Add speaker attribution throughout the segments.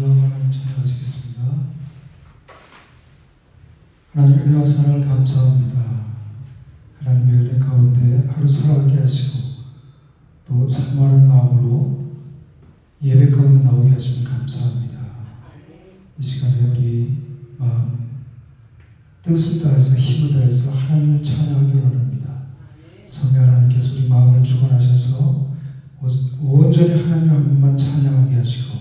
Speaker 1: 하나님 찬양하시겠습니다. 하나님 은혜와 사랑을 감사합니다. 하나님의 은혜 가운데 하루 살아가게 하시고 또 사모하는 마음으로 예배 가운데 나오게 하시면 감사합니다. 이 시간에 우리 마음 뜻을 다해서 힘을 다해서 하나님을 찬양하기 원합니다. 성령 하나님께서 우리 마음을 주관하셔서 온전히 하나님 한 분만 찬양하게 하시고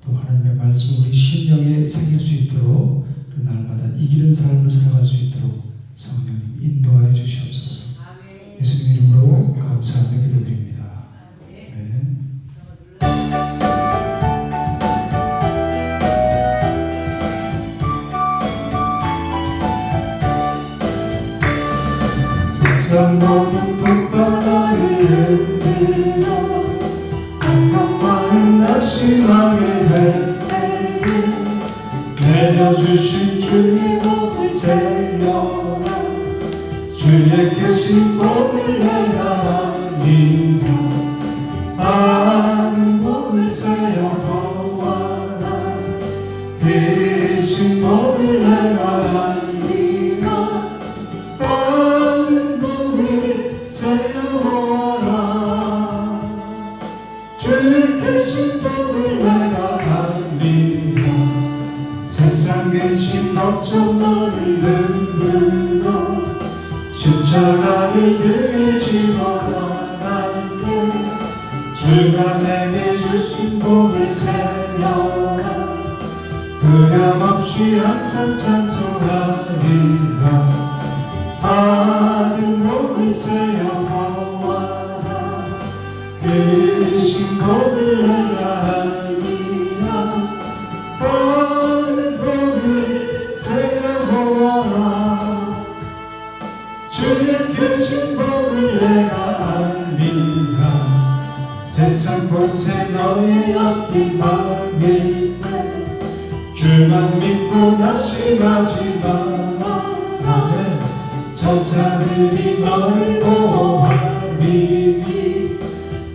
Speaker 1: 또 하나님의 말씀 우리 심령에 새길 수 있도록 그 날마다 이기는 삶을 살아갈 수 있도록 성령님 인도하여 주시옵소서. 예수님 이름으로 감사하며 기도드립니다. 아멘. 세상 모든 불바다를 흔들어 한평만은 낙심하게 될 때에 내려주신 주의 복을 세려라 주의 계신 복을 내가 믿어 많은 복을 세어 보아라 계신 복을 내가 믿어 많은 복을 세어 보아라 주의 계신 복을 내가 믿어 세상 계신 걱정 너를 흔들어 십자가를 등에 지고나갈게 주가 내게 주신 복을 세려라 두려움없이 항상 찬송하리라 받은 복을 세어 보아라 계신 복을 내가 알리라 받은 복을 세어 보아라 주의 계신 복을 내가 알리라 세상 곳에 너의 앞길 막일 때 주만 믿고 낙심하지 마라 천사들이 너를 보호하리니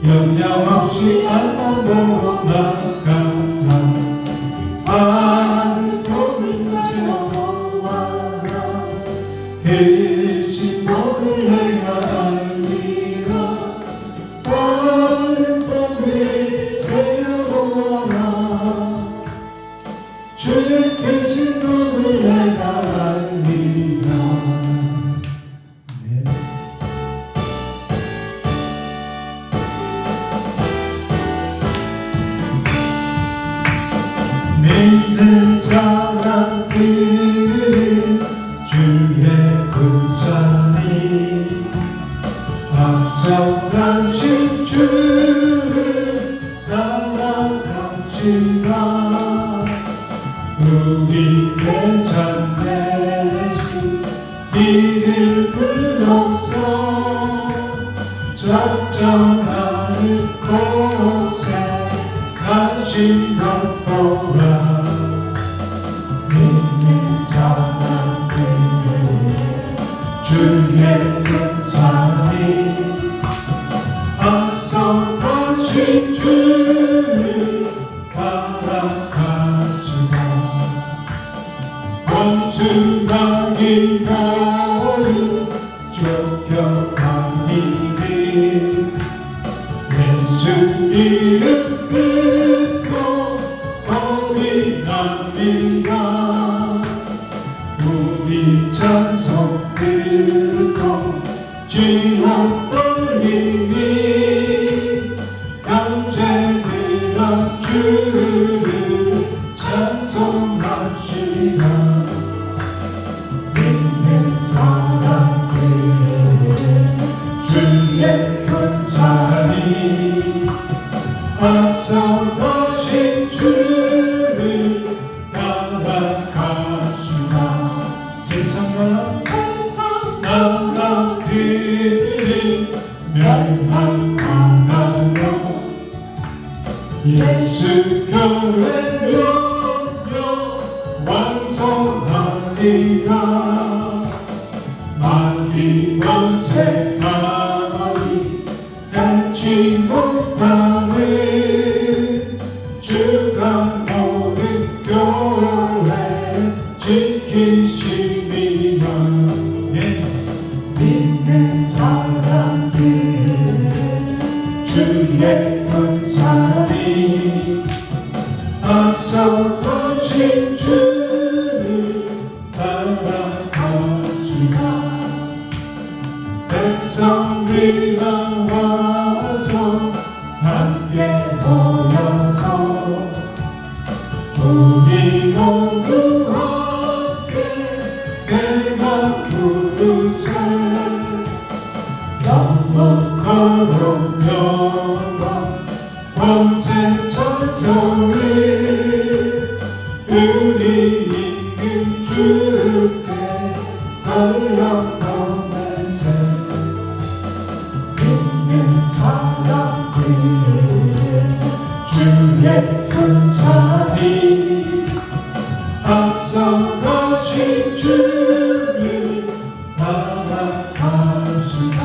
Speaker 1: 염려 없이 알만 보고 나간다 많은 복을 세어 보아라 계신 복을 내가 알리라 많은 복을 세어 보아라 주의 계신 복을 내가 알리라. 네. 믿는 사람들은 주의 군사니 앞서가신 주를 따라갑시다 우리의 삶 대신 이를 불러서 적정하는 곳에 가신 것 보라 믿는 사람들은 주의 군사니 앞서 가신 주를 따라갑시다 원수당인 너를 쫓겨가니 예수 이름 듣고 올인합니다 우리 찬송 듣고 지옥 돌리니 형제들아 주를 찬송합시다 믿는 사람들은 주의 군사니 앞서 가신 주를 따라갑시다 세상 나라들이 멸망하나요 예수 교회
Speaker 2: 앞서가신 주님 따라갑시다. 백성들 나와서 함께 모여서 우리 모두 함께 내가 부르세 영원하고 영원 원세 찬송을 우리 이긴 주께 올려보내세 믿는 사람들 주의 군사이 앞서가신 주를 따라갑시다.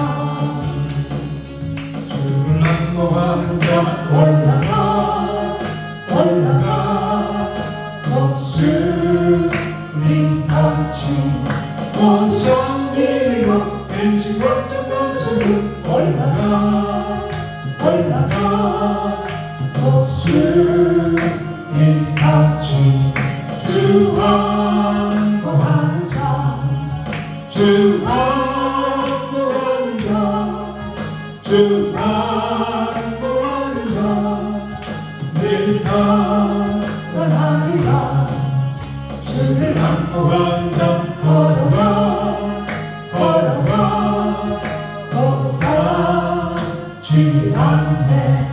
Speaker 2: 주를 안고하는 자 올라가 올라가 목숨이 같이 원성이로 벤치 걱정 벗으면 올라가 올라가 목숨이 같이 주 안고하는 자 주 안고하는 자 주 안고하는 자 늘 평안하리라. 주를 안고하는 자 걸어가 걸어가 걷지 않네.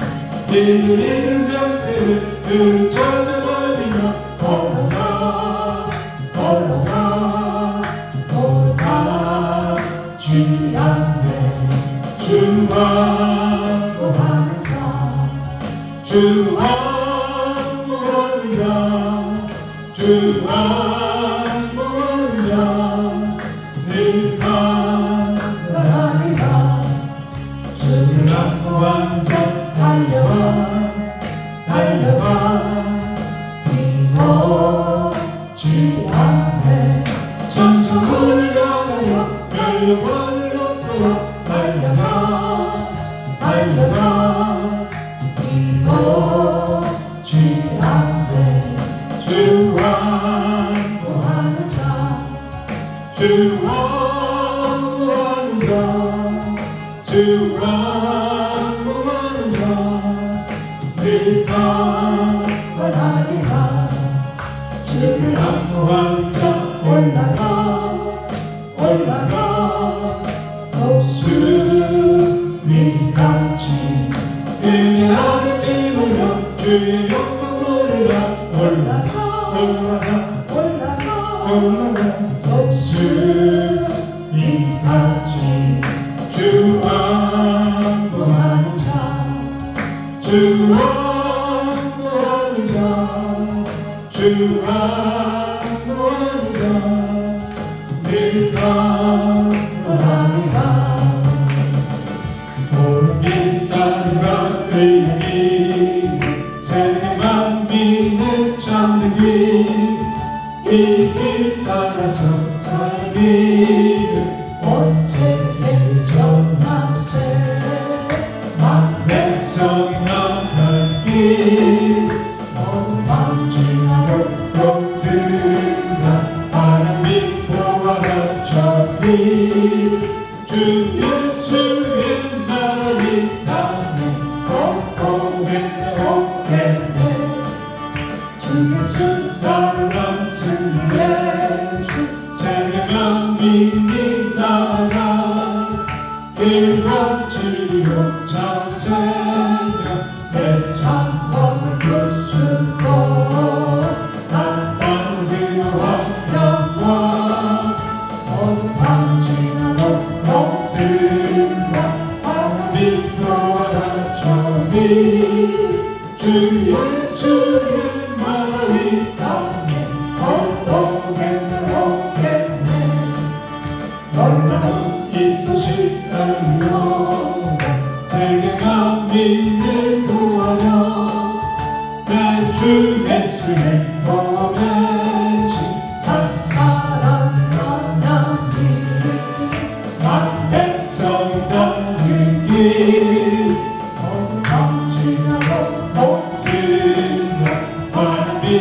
Speaker 2: 길을 잃은 병들을 그 찾아다니며 걸어가 걸어가 걷지 않네. 주 안고하는 자 주 안고하는 자 주 안고하는 자 늘 평안하리라. 주를 안고하는 자 달려가 달려가 뒤놓지 않네. 천성을 향하여 멸령관을 높여 달려가 달려가 뒤놓지 않네. 주 안고하는 자 주 안고하는 자 주 안고하는 자 늘 평안하리라. 주를 안고하는 자 올라가 올라가 목숨이 같이 은혜하게 뛰놀려 주의 영광 보리라. 올라가 올라가 올라가 올라가 목숨이 같이 주 안고하는 자 주 안고하는 자 주 안고하는 자 늘 평안하리라. 모든 길 따라 의리 세계 만민의 참된 길 이 길 따라서 살기를 온 세계 전하세. 만 백성이 나갈 길 모든 망치나고 독들과 바람 빛보아라 저길 주 예수의 나라를 땅에 오겠네 오겠네. 주 예수 나라란 승리의 주 세계 만민이 나라 일관지요 잠새며 내 창법을 부수고 나땅을 그와 영원 모든 방지나도 독들과 바람 빛보아라 저기 주 예수의 나라 이 땅에 오겠네 오겠네. 놀라운 이 소식 알려 세계 만민을 구하려 내 주 예수의 보내신 찬사랑 만나기 만 백성이 닿는 길 모든 방지나고 독들과 바람 빛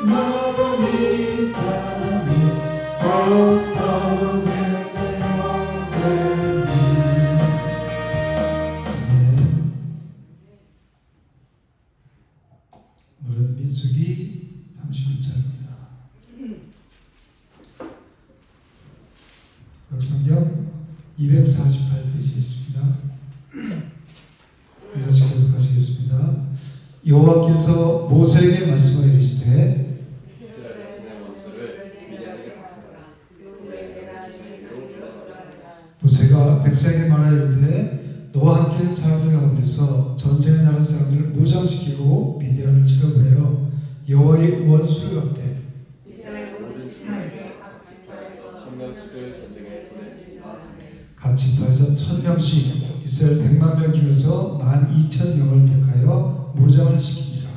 Speaker 2: 마음이 있다면 어떤
Speaker 1: 노래 민수기 31절입니다. 성경 248페이지에 있습니다. 다시 계속하시겠습니다. 여호와께서 모세에게 말씀하여 이르시되
Speaker 3: 이스라엘 자손의 원수를 미디안에게 갚아라.
Speaker 1: 모세가 백성에게 말하여 이르되 너와 함께 있는 사람들 가운데서 전쟁에 나갈 사람들을 무장시키고 미디안을 치러보내어 여호와의 원수를 갚되
Speaker 3: 모든 지파에게 각 지파에서 1000명씩을 전쟁에 보내주시라.
Speaker 1: 각 지파에서 1000명씩 이스라엘 100만 명 중에서 12,000명을 택하여 무장을 시키니라.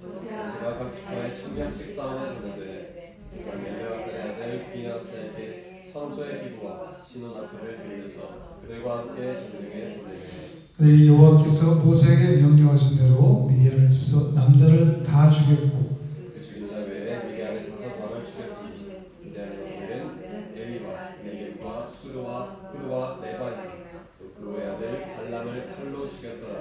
Speaker 3: 제가 각 지파에 1000명씩 싸움에 보내되 엘레아살의 아들 비나스에게 선소의 기부와 신혼 앞을 들려서 그들과 함께 전쟁에 보내되
Speaker 1: 그들이 여호와께서 모세에게 명령하신 대로 미디안을 치서 남자를 다 죽였고
Speaker 3: 그 죽인 자 외에 미디안의 5왕을 죽였으니 미디안의 왕들은 에리와 네겝과 수르와 후르와 레바이며 또 그의 아들 발람을 칼로 죽였더라.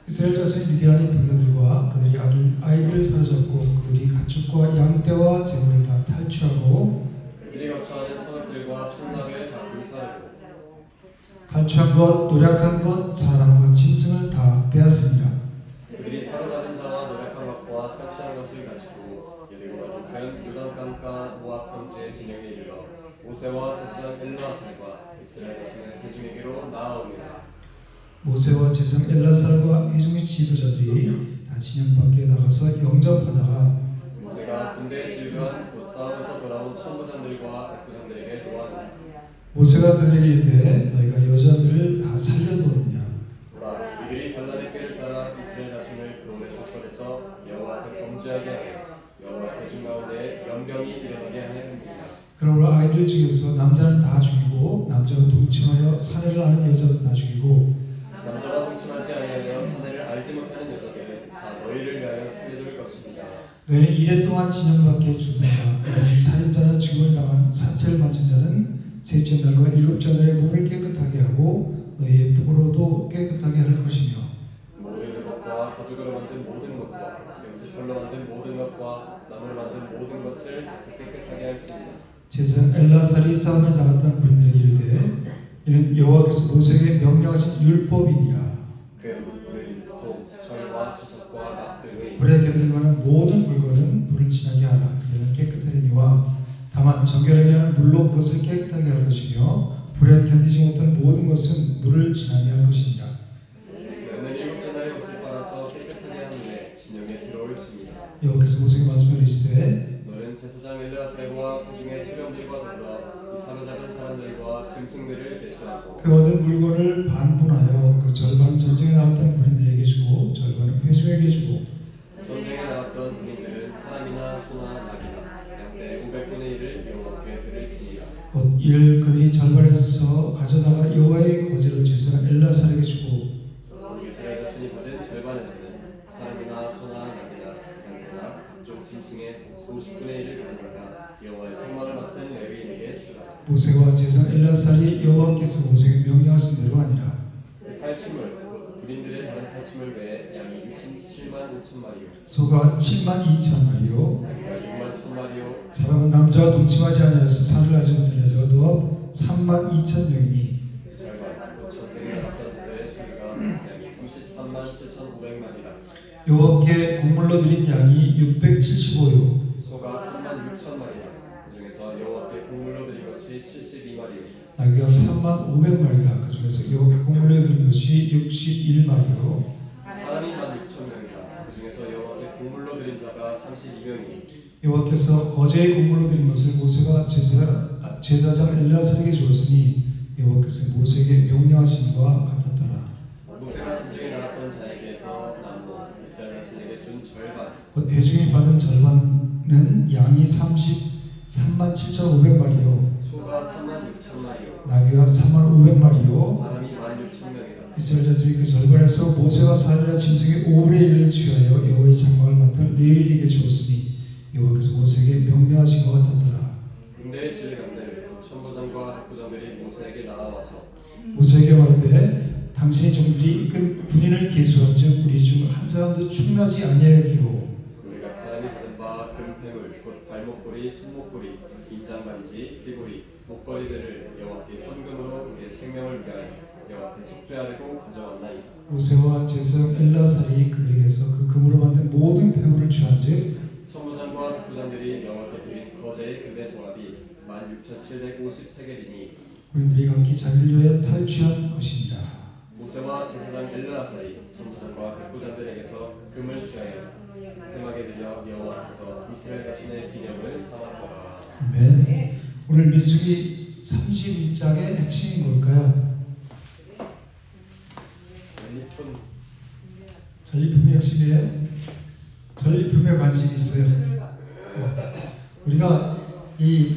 Speaker 1: 이스라엘 자손이 미디안의 병거들과 그들이 아이들을 사로잡고 그들이 가축과 양떼와 재물을 다 탈취하고
Speaker 3: 그들이 거처하는 성읍들과 촌락을 다 불사르고
Speaker 1: 탈취한 것, 노력한 것, 사람과 짐승을 다 빼앗습니다.
Speaker 3: 그들이 사로잡은 자와 노력한 것과 탈취한 것을 가지고 여리고 맞은편 요단강가 모압 평지의 진영에 이르러 모세와 제사장 엘르아살과 이스라엘 자손의 회중에게로 나아오니라.
Speaker 1: 모세와 제사장 엘라살과 회중의 지도자들이 다 진영 밖에 나가서 영접하다가
Speaker 3: 모세가 군대에 질주한 곧 싸움에서 돌아온 천부장들과 백부장들에게 노하니
Speaker 1: 모세가 그들에게 이르되 너희가 여자들을 다 살려두었느냐.
Speaker 3: 보라, 이들이 발람의 꾀를 따라 이스라엘 자손을 그올에 삭발해서 여호와 앞에 범죄하게 하여 여호와 회중 가운데 연병이 일어나게 하였느니라.
Speaker 1: 그러므로 아이들 중에서 남자는 다 죽이고 남자와 동침하여 사내를 아는 여자도 다 죽이고
Speaker 3: 남자가 동침하지 아니하여 사내를 알지 못하는 여자들은 다 너희를 위하여 살려둘 것입니다.
Speaker 1: 너희는 이래 동안 진영 밖에 죽는다. 살인자나 죽음을 당한 사체를 만진 자는 셋째 날과 일곱째 날에 몸을 깨끗하게 하고 너희의 포로도 깨끗하게 할 것이며
Speaker 3: 모든 것과 가죽으로 만든 모든 것과 염소털로 만든 모든 것과 나무로 만든 모든 것을 다시 깨끗하게 할지니라.
Speaker 1: 제사장 엘라살이 싸움에 나갔던 군인들에게 이르되 이는 여호와께서 모세에게 명령하신 율법이니라.
Speaker 3: 은, 도, 철과 주석과 납 등의
Speaker 1: 불에 견딜 만한 모든 물건은 물을 지나게 하라. 이는 깨끗하리니와 다만 정결하게 하는 물로 그것을 깨끗하게 할 것이며 불에 견디지 못한 모든 것은 물을 지나게 할 것이니라.
Speaker 3: 너는 일곱째 날에 옷을 빨아서 깨끗하게 하는데 진영에 들어올지니라.
Speaker 1: 여호와께서 모세에게 말씀하여 이르시되
Speaker 3: 너는 제사장 엘르아살과 그중에 수령들과 더불어 이 사로잡은 사람들과 짐승들을 대수하고
Speaker 1: 그 얻은 물건을 반분하여 그 절반은 전쟁에 나갔던 군인들에게 주고 절반은 회중에게 주고
Speaker 3: 전쟁에 나갔던 군인들은 사람이나 소나 낙이나 양떼 500분의 1을 여호와께 드릴지니라.
Speaker 1: 곧 이를 그들이 절반에서 가져다가 여호와의 거제로 제사장 엘라살에게 주고
Speaker 3: 이스라엘 자손이 받은 절반에서는 사람이나 소나 낙이나 양떼나 각종 짐승의 50분의 1을 가져다가 여호와의 성막을 맡은 레위인에게 주라.
Speaker 1: 모세와 제사장 엘라살이 여호와께서 모세에게 명령하신 대로 하니라.
Speaker 3: 탈취물 군인들의 다른 탈취물 외에 양이 67만 5천 마리요
Speaker 1: 소가 7만 2천 마리요
Speaker 3: 양이가 6만 1천 마리요
Speaker 1: 사람은 남자와 동침하지 아니하여서 살을 하지 못한 여자가 누워 3만 2천 명이니
Speaker 3: 절반 곧 전쟁에 나갔던 자들의 수가 양이 33만 7,500마리라.
Speaker 1: 여호와께 곡물로 드린 양이 675요
Speaker 3: 소가 3만 6천 마리라. 그 중에서 여호와께 곡물로 드린 것이 72마리요
Speaker 1: 나귀가 3만 500마리라. 그 중에서 여호와께 곡물로 드린 것이 61마리요
Speaker 3: 사람이 16,000명이라. 그 중에서 여호와께 곡물로 드린 자가 32명이니
Speaker 1: 여호와께서 거제의 곡물로 드린 것을 모세가 제사장 엘라살에게 주었으니 여호와께서 모세에게 명령하신 바 같았더라.
Speaker 3: 모세가 전쟁에 나갔던 자에게서 남은 이스라엘 자손에게 준 절반
Speaker 1: 곧 회중이 받은 절반은 양이 33만 7,500마리요
Speaker 3: 소가 3만 6천 마리요
Speaker 1: 나귀가 3만 500마리요
Speaker 3: 사람이 16,000명이라.
Speaker 1: 이스라엘 자손이 그 절반에서 모세와 사람이라 짐승의 5분의 1을 취하여 여호와의 장막을 맡은 레위인에게 주었으니 여호와께서 모세에게 명령하신 것 같았더라.
Speaker 3: 군대의 지휘관들 천부장과 백부장들이 모세에게 나와서
Speaker 1: 모세에게 말하되 당신의 종들이 이끈 군인을 계수한즉 우리 중 한 사람도 충나지 아니하기로
Speaker 3: 우리 각 사람이 받은 바 금패물 곧 발목걸이, 손목걸이, 긴장반지, 휘고리, 목걸이들을 여호와께 헌금으로 우리의 생명을 위하여 여호와께 속죄하려고 가져왔나이다.
Speaker 1: 모세와 제사장 엘라살이 그들에게서 그 금으로 만든 모든 폐물을 취한즉
Speaker 3: 천부장과 백부장들이 여호와께 드린 거제의 금의 도합이 16,750세겔이니
Speaker 1: 우리들이 각기 자기를 위하여 탈취한 것입니다.
Speaker 3: 모세와 제사장 엘르아살이 천부장과 백부장들에게서 금을 취하여 금하게 드려 여호와께서 이스라엘 자신의 기념을 삼았더라.
Speaker 1: 아멘. 오늘 민수기 31장의 핵심이 뭘까요?
Speaker 3: 전리품
Speaker 1: 전리품의 핵심이에요. 전리품에 관심이 있어요. 우리가 이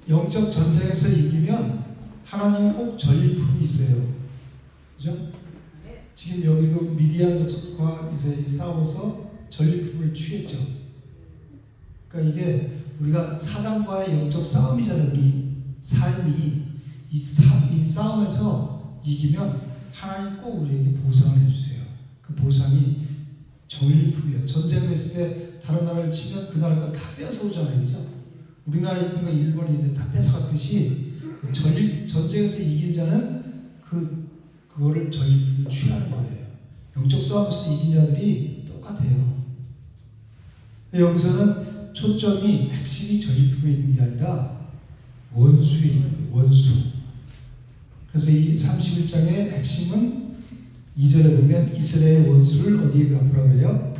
Speaker 1: 영적 전쟁에서 이기면 하나님은 꼭 전리품이 있어요. 그죠? 지금 여기도 미디안 족속과 이스라엘이 싸워서 전리품을 취했죠. 그러니까 이게 우리가 사단과의 영적 싸움이잖아요. 우리 삶이 이 싸움에서 이기면 하나님 꼭 우리에게 보상을 해주세요. 그 보상이 전리품이에요. 전쟁을 했을 때 다른 나라를 치면 그 나라 거 다 뺏어오잖아요. 그죠? 우리나라에 있는 거 일본이 있는데 다 뺏어갔듯이 그 전쟁에서 이긴 자는 그거를 전리품을 취하는 거예요. 영적 싸움에서 이긴 자들이 똑같아요. 여기서는 초점이 핵심이 전리품에 있는 게 아니라 원수에 있는 거예요. 원수. 그래서 이 31장의 핵심은 2절에 보면 이스라엘 원수를 어디에 갚으라고 해요?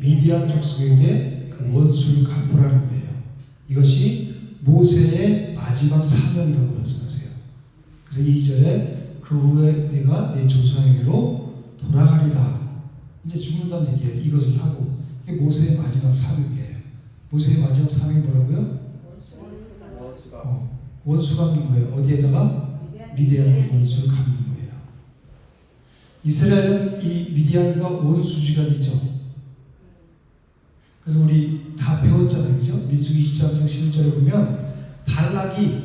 Speaker 1: 미디안 족속에게 그 원수를 갚으라는 거예요. 이것이 모세의 마지막 사명이라고 말씀하세요. 그래서 2절에 그 후에 내가 내 조상에게로 돌아가리라. 이제 죽는다는 얘기예요. 이것을 하고. 이게 모세의 마지막 사명이에요. 모세의 마지막 사명이 뭐라고요? 원수 갚는 거예요. 어디에다가? 미디안 원수를 갚는 거예요. 이스라엘은 이 미디안과 원수지간이죠. 그래서 우리 다 배웠잖아요. 그죠? 민수기 23장 11절에 보면 발락이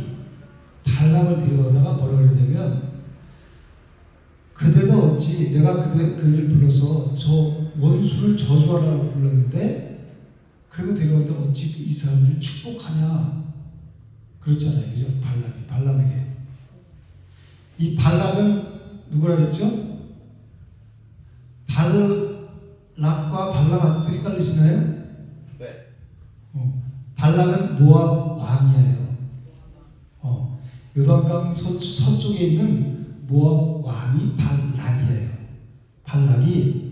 Speaker 1: 발람을 데려다가 뭐라 그러냐면 그대가 어찌 내가 그를 불러서 저 원수를 저주하라고 불렀는데 그리고 데려왔다 어찌 이 사람들을 축복하냐 그렇잖아요. 그죠? 발람에게 이 발락은 누구라 그랬죠? 발락과 발람 아직도 헷갈리시나요?
Speaker 3: 네.
Speaker 1: 발락은 모압 왕이에요. 요단강 서쪽에 있는 모압 왕이 발락이에요. 발락이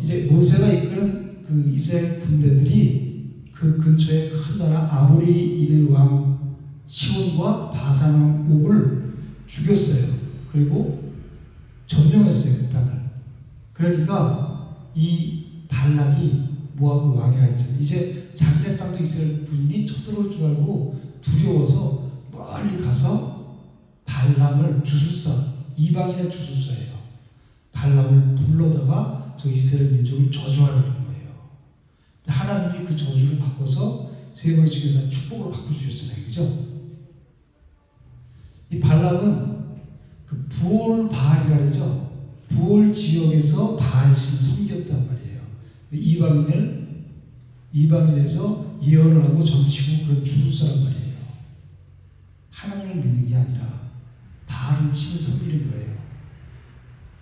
Speaker 1: 이제 모세가 이끄는 그 이스라엘 군대들이 그 근처에 큰 나라 아모리 인의 왕 시온과 바산 왕 옥을 죽였어요. 그리고 점령했어요. 그 땅을. 그러니까 이 발락이 모압의 왕이라 했잖아요. 이제 자기네 땅도 이스라엘 군인이 쳐들어올 줄 알고 두려워서 멀리 가서 발람을 주술사, 이방인의 주술사예요. 발람을 불러다가 저 이스라엘 민족을 저주하려는 거예요. 하나님이 그 저주를 바꿔서 세 번씩에 다 축복으로 바꿔주셨잖아요. 그죠? 이 발람은 그 부올 바알이라 그러죠. 부올 지역에서 바알신 섬겼단 말이에요. 이방인에서 예언을 하고 점치고 그런 주술사란 말이에요. 하나님을 믿는 게 아니라 바알을 치는 섬기는 거예요.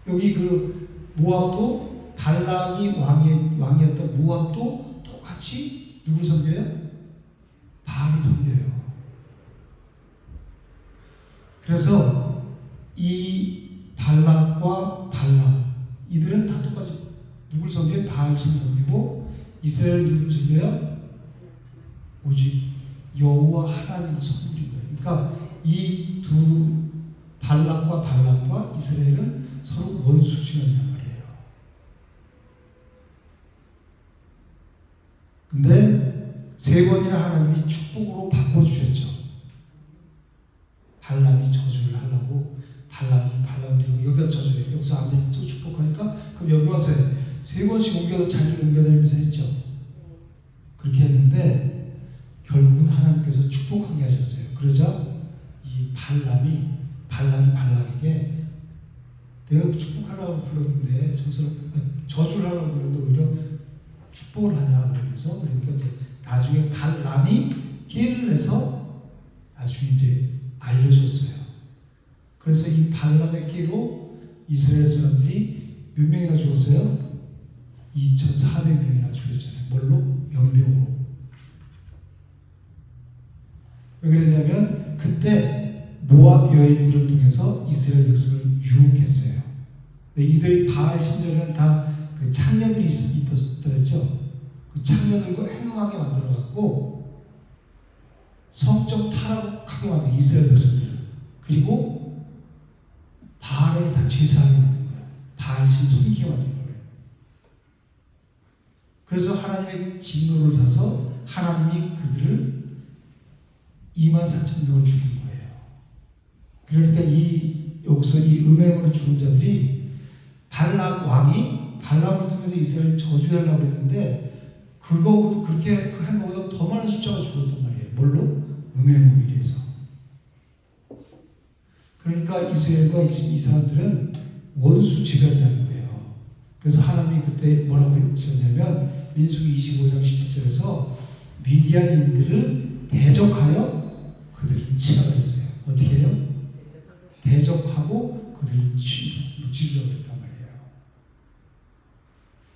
Speaker 1: 여기 그 모압도 발락이 왕이었던 모압도 똑같이 누굴 섬겨요? 바알을 섬겨요. 그래서 이 발락과 발람 이들은 다 똑같이 누굴 섬겨요? 바알신을 섬기고 이스라엘 누굴 섬겨요? 오직 여호와 하나님을 섬기는 거예요. 그러니까 이 두 발락과 발람과 이스라엘은 서로 원수지간이란 말이에요. 근데 세 번이나 하나님이 축복으로 바꿔주셨죠. 발람이 저주를 하려고 발람을 들고 여기가 저주해요. 여기서 안 되면 또 축복하니까 그럼 여기 와서 세 번씩 옮겨서 자리를 옮겨다니면서 했죠. 그렇게 했는데 결국은 하나님께서 축복하게 하셨어요. 그러자 이 발람이 발락에게 내가 축복하려고 불렀는데 저주를 하려고 불렀는데 오히려 축복을 하냐 그러면서 그러니까 이제 나중에 발람이 기회를 내서 나중에 이제 알려줬어요. 그래서 이 발람의 기회로 이스라엘 사람들이 몇 명이나 죽었어요? 2,400명이나 죽였잖아요. 뭘로? 연병으로. 왜 그랬냐면 그때 모압 여인들을 통해서 이스라엘 백성을 유혹했어요. 이들이 바알 신전에는 다 그 창녀들이 있었다 했죠. 그 창녀들과 행음하게 만들어갖고 성적 타락하게 만든 이스라엘 백성들, 그리고 바알에게 다 제사하게 만든 거예요. 바알 신 섬기게 만든 거예요. 그래서 하나님의 진노를 사서 하나님이 그들을 24,000명을 죽인 거예요. 그러니까 여기서 이 음행으로 죽은 자들이 발락 왕이 발람을 통해서 이스라엘을 저주하려고 했는데 그렇게 그 행동보다 더 많은 숫자가 죽었단 말이에요. 뭘로? 음행으로 인해서. 그러니까 이스라엘과 이 사람들은 원수지간이라는 거예요. 그래서 하나님이 그때 뭐라고 하셨냐면 민수기 25장 17절에서 미디안인들을 대적하여 그들을 치라고 했어요. 어떻게 해요? 대적하고 그들을 무찌르라고 했단 말이에요.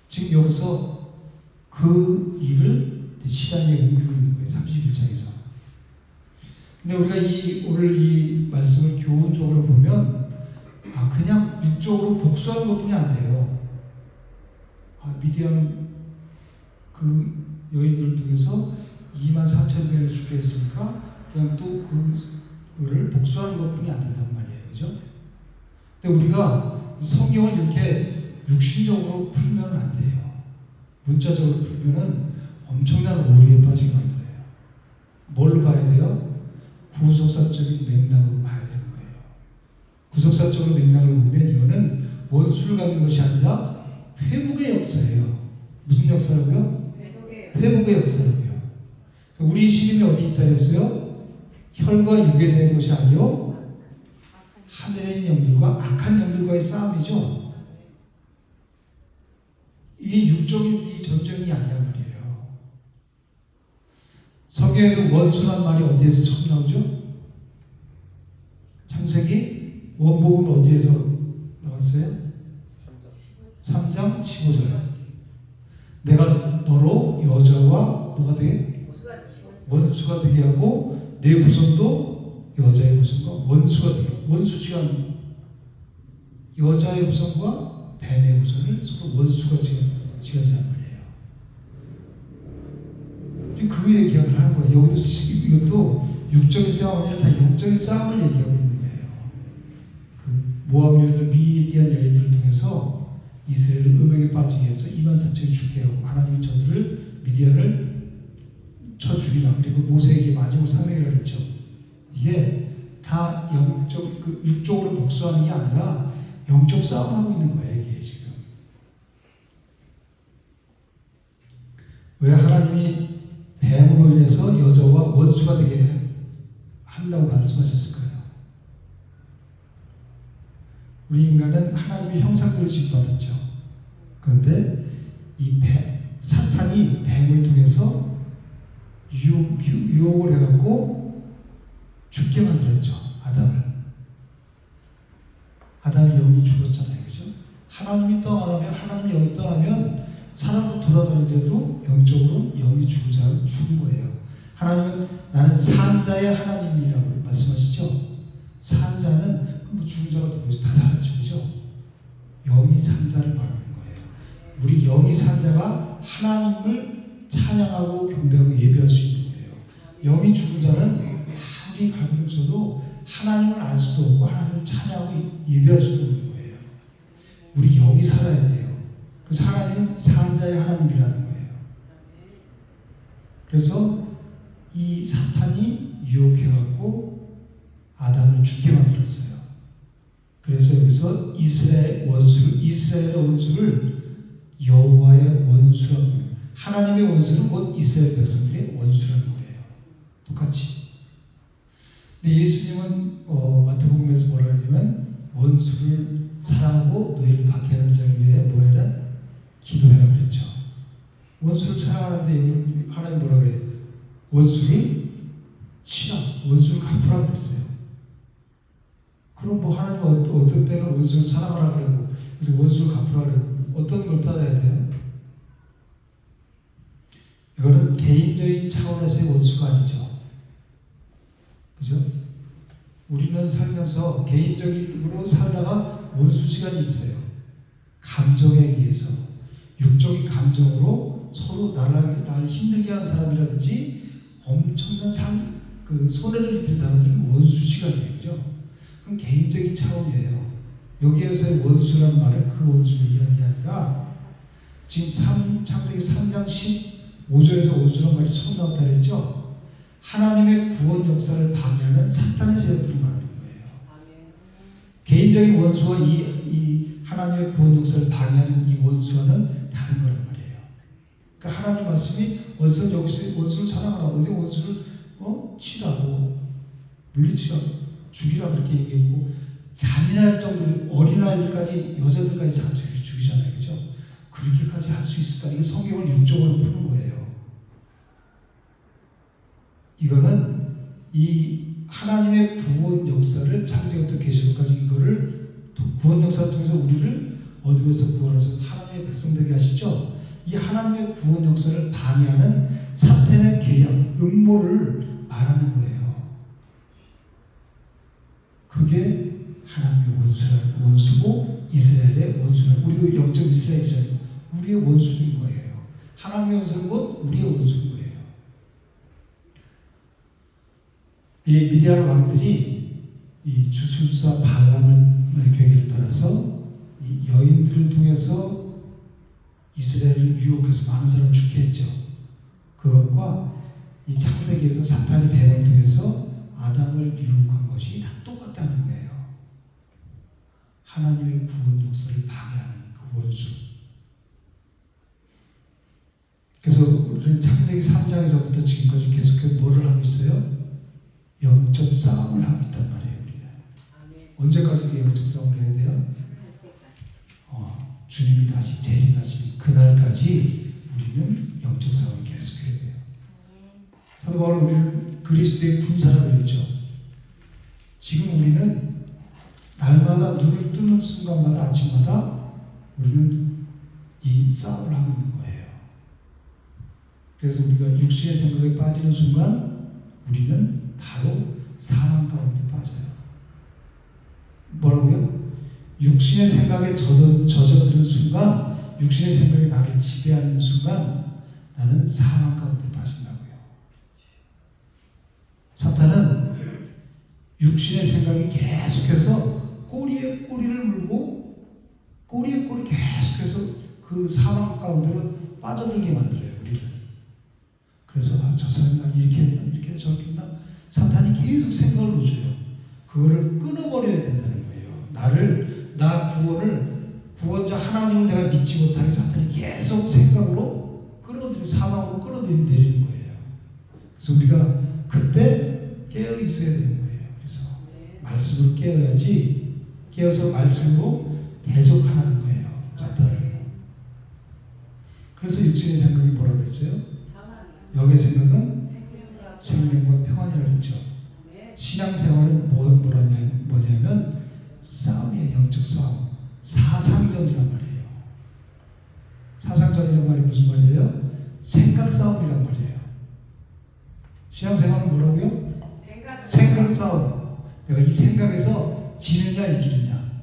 Speaker 1: 지금 여기서 그 일을 시간에 옮기고 있는 거예요. 31장에서. 근데 우리가 오늘 이 말씀을 교훈적으로 보면 그냥 육적으로 복수하는 것뿐이 안 돼요. 미디안 그 여인들을 통해서 24,000명을 죽게 했으니까 그냥 또 그를 복수하는 것뿐이 안 된단 말이에요. 그죠? 근데 우리가 성경을 이렇게 육신적으로 풀면 안 돼요. 문자적으로 풀면은 엄청난 오류에 빠지게 만들어요. 뭘 봐야 돼요? 구속사적인 맥락으로 봐야 되는 거예요. 구속사적인 맥락을 보면 이거는 원수를 갚는 것이 아니라 회복의 역사예요. 무슨 역사라고요? 회복의 역사라고요. 우리 시림이 어디 있다 그랬어요? 혈과 육에 대한 것이 아니요 하늘에 있는 영들과 악한 영들과의 싸움이죠. 이게 육적인 이 전쟁이 아니란 말이에요. 성경에서 원수란 말이 어디에서 처음 나오죠? 창세기 원복은 어디에서 나왔어요? 3장 15절. 내가 너로 여자와 뭐가 되게? 원수가 되게 하고 내 후손도 여자의 후손과 원수가 되게. 원수지간 여자의 후손과 뱀의 후손을 서로 원수가 지어지란 말이에요. 그 얘기를 하는 거예요. 여기도 이것도 육적인 싸움이 아니라 다 영적인 싸움을 얘기하고 있는 거예요. 그 모압 여인들, 미디안 여인들을 통해서 이스라엘을 음행에 빠지게 해서 24,000이 죽게 하고 하나님이 저들을 미디안을 쳐 죽이라. 그리고 모세에게 마지막 사명이라고 했죠. 이게 다 육적으로 복수하는 게 아니라 영적 싸움하고 있는 거예요. 이게 지금. 왜 하나님이 뱀으로 인해서 여자와 원수가 되게 한다고 말씀하셨을까요? 우리 인간은 하나님의 형상대로 지음받았죠. 그런데 이 사탄이 뱀을 통해서 유혹을 해갖고 죽게 만들었죠. 아담이 영이 죽었잖아요. 그죠? 하나님이 영이 떠나면 살아서 돌아다니는데도 영적으로 영이 죽은 거예요. 하나님은 나는 산자의 하나님이라고 말씀하시죠. 산자는 뭐 죽은 자가 누구죠? 다 살았죠. 그죠? 영이 산자를 말하는 거예요. 우리 영이 산자가 하나님을 찬양하고 경배하고 예배할 수 있는 거예요. 영이 죽은 자는 아무리 갈고등 써도 하나님을 알 수도 없고 하나님을 찬양하고 예배할 수도 없는 거예요. 우리 영이 살아야 돼요. 그래서 하나님은 산자의 하나님이라는 거예요. 그래서 이 사탄이 유혹해갖고 아담을 죽게 만들었어요. 그래서 여기서 이스라엘의 원수를 여호와의 원수라고 해요. 하나님의 원수는 곧 이스라엘 백성들의 원수라는 거예요. 똑같이. 근데 예수님은 마태복음에서 뭐라 하냐면 원수를 사랑하고 너희를 박해하는 자를 위해 뭐해라? 기도해라 그랬죠. 원수를 사랑하는데 하나님 뭐라 그래요? 원수를 치라, 원수를 갚으라 그랬어요. 그럼 뭐 하나님 어떤 때는 원수를 사랑하라 그러고 그래서 원수를 갚으라 그러고 어떤 걸 받아야 돼요? 이거는 개인적인 차원에서의 원수가 아니죠. 그죠? 우리는 살면서 개인적으로 살다가 원수 시간이 있어요. 감정에 의해서 육적인 감정으로 서로 나를 힘들게 하는 사람이라든지 엄청난 손해를 입힌 사람들은 원수 시간이에요. 그죠? 그건 개인적인 차원이에요. 여기에서의 원수란 말은 그 원수를 얘기하는 게 아니라 지금 창세기 3장 15절에서 원수란 말이 처음 나왔다 그랬죠? 하나님의 구원 역사를 방해하는 사탄의 세력들을 말하는 거예요. 개인적인 원수와 이 하나님의 구원 역사를 방해하는 이 원수와는 다른 거란 말이에요. 그러니까 하나님 말씀이 어디서 여기서 원수를 사랑하라, 어디 원수를 치라고 물리치라고 죽이라 그렇게 얘기했고 잔인할 정도로 어린아이들까지 여자들까지 다 죽이잖아요. 그죠? 그렇게까지 할 수 있을까? 이게 성경을 육적으로 푸는 거예요. 이거는 이 하나님의 구원 역사를 창세기부터 계시록까지 이거를 구원 역사를 통해서 우리를 어둠에서 구원하셔서 하나님의 백성 되게 하시죠. 이 하나님의 구원 역사를 방해하는 사탄의 계략, 음모를 말하는 거예요. 그게 하나님의 원수고 이스라엘의 원수라. 우리도 영적 이스라엘이잖아요. 우리의 원수인 거예요. 하나님의 원수는 곧 우리의 원수인 거예요. 이 미디안 왕들이 이 주술사 발람의 계획을 따라서 이 여인들을 통해서 이스라엘을 유혹해서 많은 사람을 죽게 했죠. 그것과 이 창세기에서 사탄의 뱀을 통해서 아담을 유혹한 것이 다 똑같다는 거예요. 하나님의 구원 역사를 방해하는 그 원수. 그래서 우리는 창세기 3장에서부터 지금까지 계속해서 뭐를 하고 있어요? 영적 싸움을 하고 있단 말이에요. 우리는. 언제까지 그 영적 싸움을 해야 돼요? 주님이 다시 재림하신 그날까지 우리는 영적 싸움을 계속해야 돼요. 사도 바울은 우리는 그리스도의 군사라고 했죠. 지금 우리는 날마다 눈을 뜨는 순간마다 아침마다 우리는 이 싸움을 하고 있는 거예요. 그래서 우리가 육신의 생각에 빠지는 순간 우리는 바로 사망 가운데 빠져요. 뭐라고요? 육신의 생각에 젖어드는 순간, 육신의 생각이 나를 지배하는 순간 나는 사망 가운데 빠진다고요. 사탄은 육신의 생각이 계속해서 꼬리에 꼬리를 물고 꼬리에 꼬리 계속해서 그 사망 가운데로 빠져들게 만들어요. 우리를. 그래서 저 사람이 날 이렇게 했나 이렇게 저렇게 했나 사탄이 계속 생각을 놓쳐요. 그거를 끊어버려야 된다는 거예요. 나 구원자 하나님을 내가 믿지 못하게 사탄이 계속 생각으로 끌어들이고 사망으로 끌어들이는 거예요. 그래서 우리가 그때 깨어 있어야 되는 거예요. 그래서 말씀으로 깨어야지, 깨어서 말씀으로 대적하는 거예요. 사탄을. 그래서 육신의 생각이 뭐라고 했어요? 영의 생각은 생명과 평안이라고 했죠. 신앙생활은 뭐냐면 싸움이에요. 영적 싸움. 사상전이란 말이에요. 사상전이란 말이 무슨 말이에요? 생각 싸움이란 말이에요. 신앙생활은 뭐라고요? 생각 싸움. 내가 이 생각에서 지느냐 이기느냐.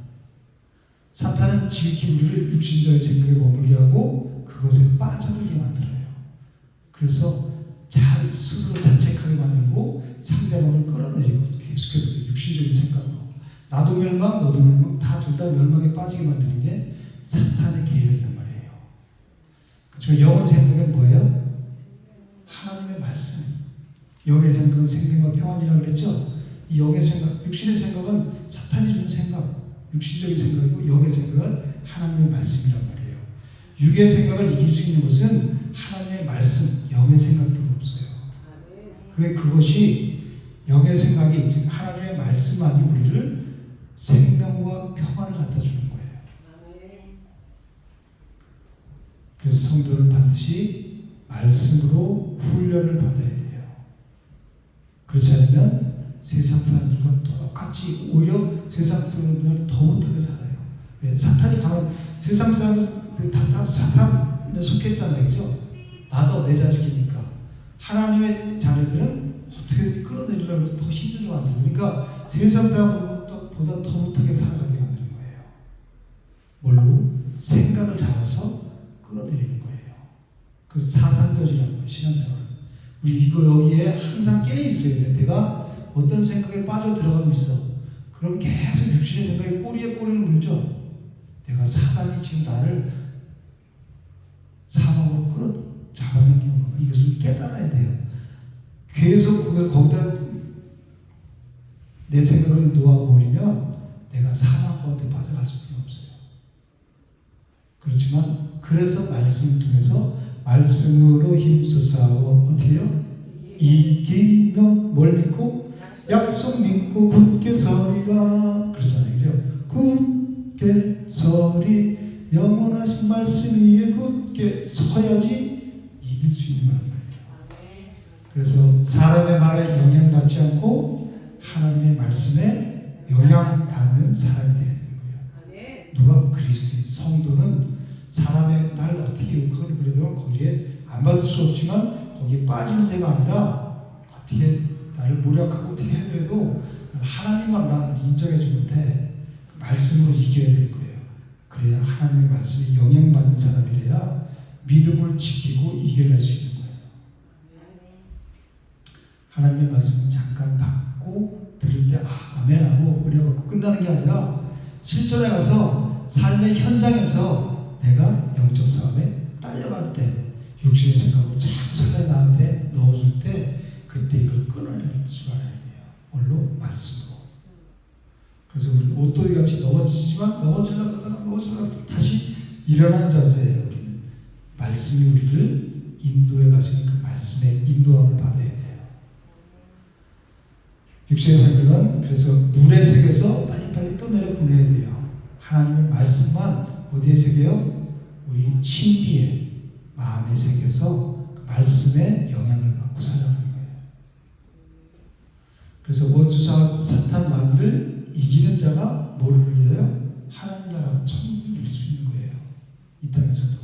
Speaker 1: 사탄은 지극히 우리를 육신적인 생각에 머물게 하고 그것에 빠져들게 만들어요. 그래서 스스로 자책하게 만들고 상대방을 끌어내리고 계속해서 육신적인 생각으로 나도 멸망 너도 멸망 다 둘 다 멸망에 빠지게 만드는 게 사탄의 계획이란 말이에요. 그렇지만 영의 생각은 뭐예요? 하나님의 말씀. 영의 생각은 생명과 평안이라고 그랬죠. 이 영의 생각, 육신의 생각은 사탄이 주는 생각, 육신적인 생각이고 영의 생각은 하나님의 말씀이란 말이에요. 육의 생각을 이길 수 있는 것은 하나님의 말씀, 영의 생각밖에 없어요. 그것이 영의 생각이 즉 하나님의 말씀만이 우리를 생명과 평안을 갖다 주는 거예요. 그래서 성도는 반드시 말씀으로 훈련을 받아야 돼요. 그렇지 않으면 세상 사람들과 똑같이 오히려 세상 사람들은 더 못하게 살아요. 왜? 사탄이 강한 세상 사람들 다 사탄에 속했잖아요, 그죠? 나도 내 자식이니까. 하나님의 자녀들은 어떻게 끌어내리려고 해서 더 힘들게 만들고, 그러니까 세상 사람들보다 더 못하게 살아가게 만드는 거예요. 뭘로? 생각을 잡아서 끌어내리는 거예요. 그 사상도지라는 거예요, 신앙생활은. 우리 이거 여기에 항상 깨어 있어야 돼. 내가 어떤 생각에 빠져 들어가고 있어. 그럼 계속 육신의 생각에 꼬리에 꼬리를 물죠. 내가 사단이 지금 나를 사망으로 끌어 잡아당기는 거. 이것을 깨달아야 돼요. 계속 거기다 내 생각을 놓아버리면 내가 사망 가운데 빠져갈 수밖에 없어요. 그렇지만 그래서 말씀을 통해서 말씀으로 힘써 싸워 어떻게 해요? 이기며 뭘 믿고? 약속 믿고 굳게 서리라 그러잖아요. 그죠? 굳게 서리 영원하신 말씀 위에 굳게 서야지 이길 수 있는 거란 말이에요. 그래서 사람의 말에 영향받지 않고 하나님의 말씀에 영향받는 사람이 되어야 되는 거예요. 누가? 그리스도인 성도는 사람의 날 어떻게 욕하고 그러더라도 거기에 안 받을 수 없지만 거기에 빠지는 죄가 아니라 어떻게 나를 모략하고 어떻게 해도 하나님만 나를 인정해주지 못해. 그 말씀으로 이겨야 될 거예요. 그래야 하나님의 말씀에 영향받는 사람이래야 믿음을 지키고 이겨낼 수 있는 거예요. 하나님의 말씀은 잠깐 받고 들을 때 아멘하고 은혜 받고 끝나는 게 아니라 실전에 가서 삶의 현장에서 내가 영적 싸움에 딸려갈 때 육신의 생각으로 자꾸 사단이 나한테 넣어줄 때 그때 이걸 끊어낼 줄 알아야 돼요. 뭘로? 말씀으로. 그래서 우리는 옷도리 같이 넘어지려다가 다시 일어난 자들이에요. 우리는 말씀이 우리를 인도해 가시는 그 말씀의 인도함을 받아야 돼요. 육신의 생각은 그래서 물의 색에서 빨리빨리 떠내려 보내야 돼요. 하나님의 말씀만 어디에 새겨요? 우리 신비에 마음의 색에서 그 말씀의 영향을 받고 살아가는 거예요. 그래서 원수사 사탄 마귀를 이기는 자가 뭐를 누려요? 하나님 나라 천국을 누릴 수 있는 거예요. 이 땅에서도.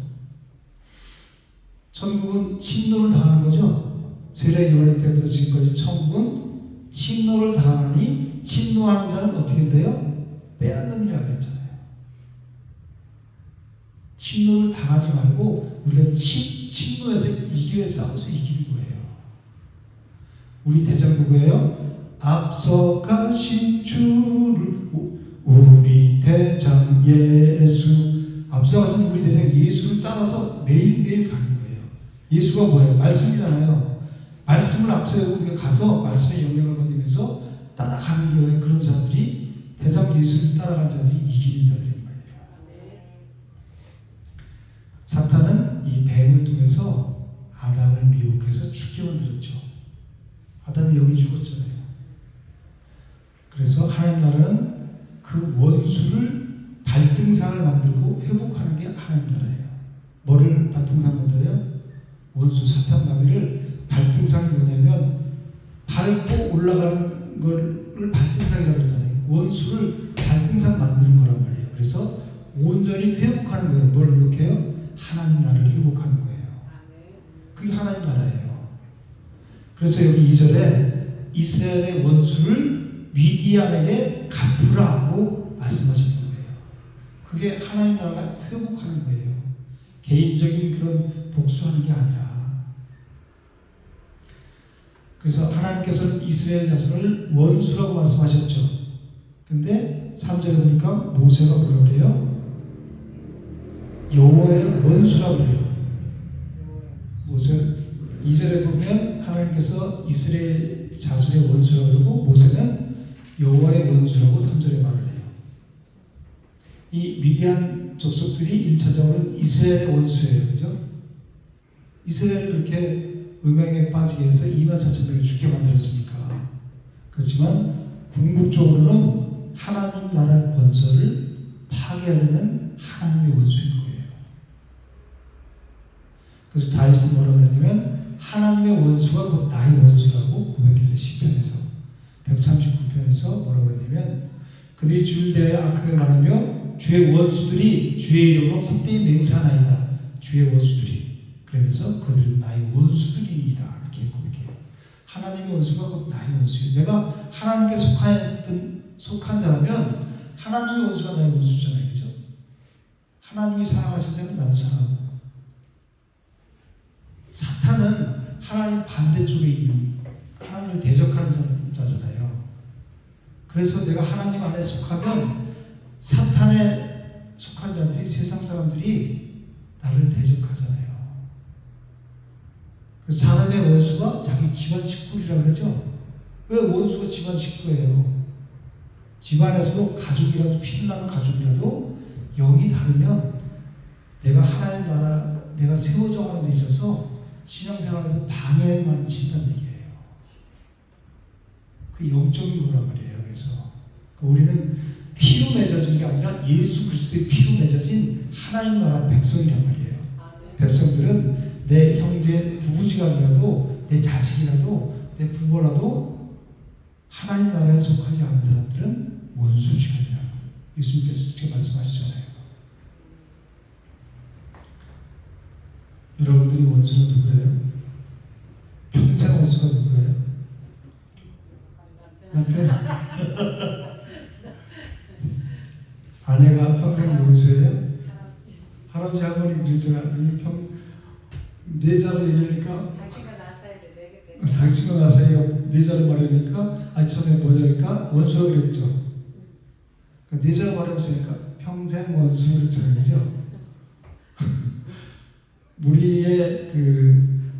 Speaker 1: 천국은 침노를 당하는 거죠. 세례 요한의 때부터 지금까지 천국은 침노를 당하니 침노하는 자는 어떻게 돼요? 빼앗느니라 그랬잖아요. 침노를 당하지 말고 우리가 침노에서 이기에 싸워서 이기는 거예요. 우리 대장 누구예요? 앞서가신 주를 우리 대장 예수. 앞서가신 우리 대장 예수를 따라서 매일매일 가는 거예요. 예수가 뭐예요? 말씀이잖아요. 말씀을 앞세우고 우리가 가서 말씀의 영향을 받으면서 따라가는 거예요. 그런 사람들이 대장 예수를 따라간 자들이 이기는 자들인 말이에요. 사탄은 이 뱀을 통해서 아담을 미혹해서 죽게 만들었죠. 아담이 여기 죽었잖아요. 그래서 하나님 나라는 그 원수를 발등상을 만들고 회복하는 게 하나님 나라예요. 뭐를 발등상 만들어요? 원수 사탄 마귀를 발등상이 뭐냐면 밟고 올라가는 걸 발등상이라고 그러잖아요. 원수를 발등상 만드는 거란 말이에요. 그래서 온전히 회복하는 거예요. 뭘 회복해요? 하나님 나라를 회복하는 거예요. 그게 하나님 나라예요. 그래서 여기 2절에 이스라엘의 원수를 미디안에게 갚으라고 말씀하시는 거예요. 그게 하나님 나라가 회복하는 거예요. 개인적인 그런 복수하는 게 아니라. 그래서 하나님께서는 이스라엘 자손을 원수라고 말씀하셨죠. 근데 3절에 보니까 모세가 뭐라고 그래요? 여호와의 원수라고 그래요. 모세 2절에 보면 하나님께서 이스라엘 자손의 원수라고 그러고 모세는 여호와의 원수라고 3절에 말을 해요. 이 미디안 족속들이 1차적으로 이스라엘의 원수예요. 그죠? 이스라엘을 그렇게 음행에 빠지게 해서 2만 4천 명을 죽게 만들었습니까? 그렇지만 궁극적으로는 하나님 나라 권세를 파괴하려는 하나님의 원수인 거예요. 그래서 다윗은 뭐라고 하냐면 하나님의 원수가 곧 나의 원수라고 고백해서 시편에서 139편에서 뭐라고 하냐면 그들이 주를 대하여 악하게 말하며 주의 원수들이 주의 이름으로 헛되이 맹세하나이다. 주의 원수들이 그러면서 그들은 나의 원수들이니이다. 이렇게 고백해요. 하나님의 원수가 곧 나의 원수예요. 내가 하나님께 속한 자라면 하나님의 원수가 나의 원수잖아요. 그죠? 하나님이 사랑하신다면 나도 사랑하고 사탄은 하나님 반대쪽에 있는 하나님을 대적하는 자잖아요. 그래서 내가 하나님 안에 속하면 사탄에 속한 자들이 세상 사람들이 나를 대적하잖아요. 그래서 사람의 원수가 자기 집안 식구리라고 그러죠. 왜 원수가 집안 식구예요? 집안에서도 가족이라도 피를 나는 가족이라도 영이 다르면 내가 하나님 나라 내가 세워져 가는 데 있어서 신앙생활에서 방해만 친다는 얘기예요. 그 영적인 거란 말이에요. 그래서 우리는 피로 맺어진 게 아니라 예수 그리스도의 피로 맺어진 하나님 나라 백성이란 말이에요. 백성들은 내 형제 부부지간이라도 내 자식이라도 내 부모라도 하나님 나라에 속하지 않은 사람들은 원수지간이라고 예수님께서 직접 말씀하시잖아요. 여러분들이 원수는 누구예요? 평생 원수가 누구예요? 남편? 아내가 평생 원수예요? 할아버지 할머니 그러잖아. 네 자로 얘기하니까 당신과 나사이가 네 자로 말하니까 처음에 뭐냐니까 원수라고 그랬죠. 그러니까 네 자로 말해보시니까 평생 원수 그랬잖아요. 그죠? 우리의 그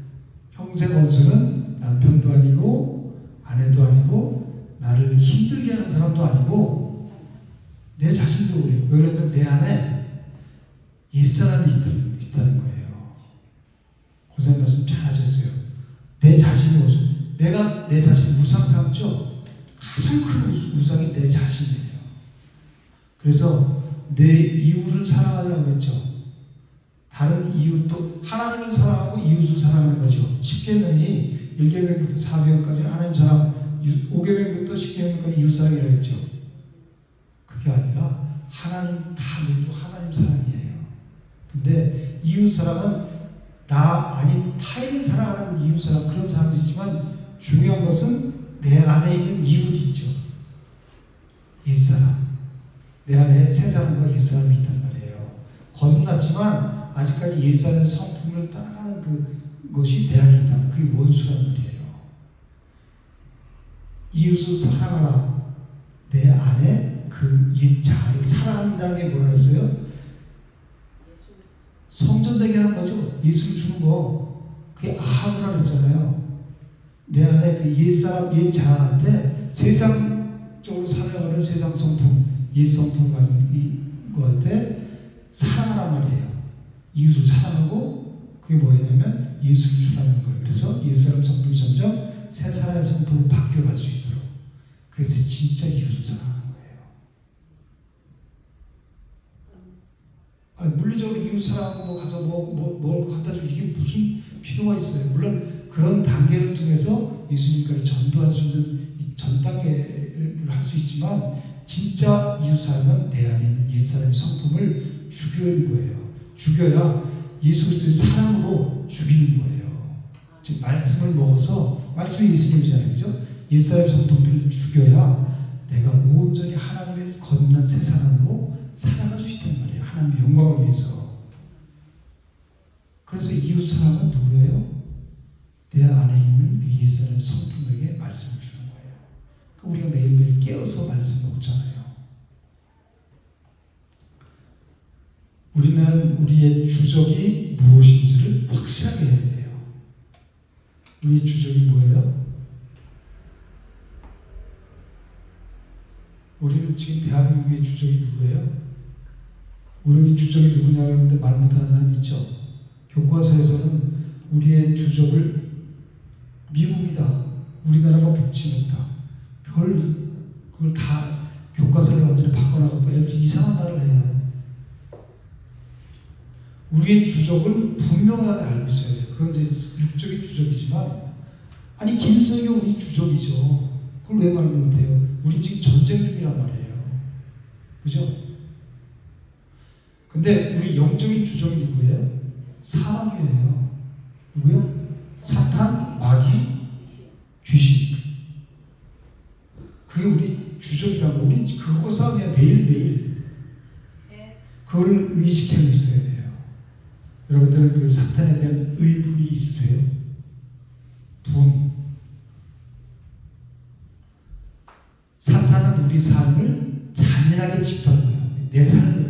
Speaker 1: 평생 원수는 남편도 아니고 아내도 아니고 나를 힘들게 하는 사람도 아니고 내 자신도 그래요. 왜 그러냐면 내 안에 옛사람이 있다는 거예요. 고생님 말씀 잘 하셨어요. 내 자신이 원수. 내가 내 자신 우상 삼죠. 가장 큰 우상이 내 자신이에요. 그래서 내 이웃을 사랑하려고 했죠. 다른 이웃도 하나님을 사랑하고 이웃을 사랑하는 거죠. 10계명이 1계명부터 4계명까지 하나님 사랑, 5계명부터 10계명까지 이웃 사랑이라고 했죠. 그게 아니라 하나님 다 모두 하나님 사랑이에요. 근데 이웃 사랑은 나 아닌 타인을 사랑하는 이웃 사랑 그런 사람도 있지만 중요한 것은 내 안에 있는 이웃이 있죠. 옛사람. 내 안에 새 사람과 옛사람이 있단 말이에요. 거듭났지만 아직까지 옛사람의 성품을 따라가는 그것이 내 안에 있다면 그게 원수란 말이에요. 이웃을 사랑하라. 내 안에 그 옛 자아를 사랑한다는 게 뭐라 그랬어요? 성전되게 하는 거죠. 예수를 주는 거. 그게 아합이라 그랬잖아요. 내 안에 그 옛사람, 옛 자아인데 세상적으로 살아가는 세상 성품, 옛 성품 가진 것한테 사랑하란 말이에요. 이웃을 사랑하고 그게 뭐냐면 예수를 주라는 거예요. 그래서 옛사람 성품이 점점 새 사람의 성품으로 바뀌어갈 수 있도록 그래서 진짜 이웃을 사랑하는 거예요. 물리적으로 이웃 사랑하고 가서 뭘 갖다 주고 이게 무슨 필요가 있어요. 물론 그런 단계를 통해서 예수님까지 전도할 수 있는 전 단계를 할 수 있지만 진짜 이웃 사랑은 내 안에 있는 옛사람의 성품을 죽이는 거예요. 죽여야 예수 그리스도의 사랑으로 죽이는 거예요. 즉 말씀을 먹어서 말씀이 예수님이잖아요. 그죠? 옛사람의 성품을 죽여야 내가 온전히 하나님의 거듭난 새 사람으로 살아갈 수 있단 말이에요. 하나님의 영광을 위해서. 그래서 이웃 사랑은 누구예요? 내 안에 있는 그 옛사람의 성품에게 말씀을 주는 거예요. 그러니까 우리가 매일매일 깨어서 말씀 먹잖아요. 우리는 우리의 주적이 무엇인지를 확실하게 해야 돼요. 우리의 주적이 뭐예요? 우리는 지금 대한민국의 주적이 누구예요? 우리 주적이 누구냐고 하는데 말 못하는 사람 있죠? 교과서에서는 우리의 주적을 미국이다, 우리나라가 북침했다, 그걸 다 교과서를 완전히 바꿔놔갖고 애들이 이상한 말을 해요. 우리의 주적은 분명하게 알고 있어야 돼요. 그건 이제 육적인 주적이지만, 아니 김일성이 우리 주적이죠. 그걸 왜 말 못해요? 우리 지금 전쟁 중이란 말이에요. 그죠? 근데 우리 영적인 주적이 누구예요? 사마귀예요. 누구요? 사탄, 마귀, 귀신. 그게 우리 주적이라고. 우리 그거 싸움이야. 매일매일 그걸 의식하고 있어야 돼요. 여러분들은 그 사탄에 대한 의분이 있으세요? 분. 사탄은 우리 삶을 잔인하게 짓밟아요. 내 삶을.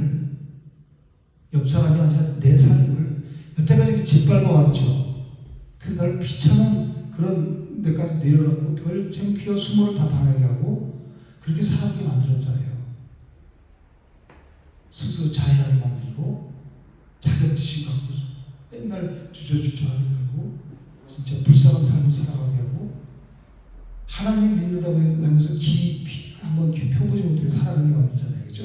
Speaker 1: 옆 사람이 아니라 내 삶을. 여태까지 짓밟아왔죠. 그래서 나를 비참한 그런 데까지 내려놓고 별 창피와 수모를 다 당하게 하고 그렇게 살게 만들었잖아요. 스스로 자해하게 만들고 자격지심 갖고 맨날 주저하게 들고 진짜 불쌍한 삶을 살아가게 하고 하나님을 믿는다고 하면서 깊이 한번 펴보지 못하게 살아가게 만들잖아요. 그죠?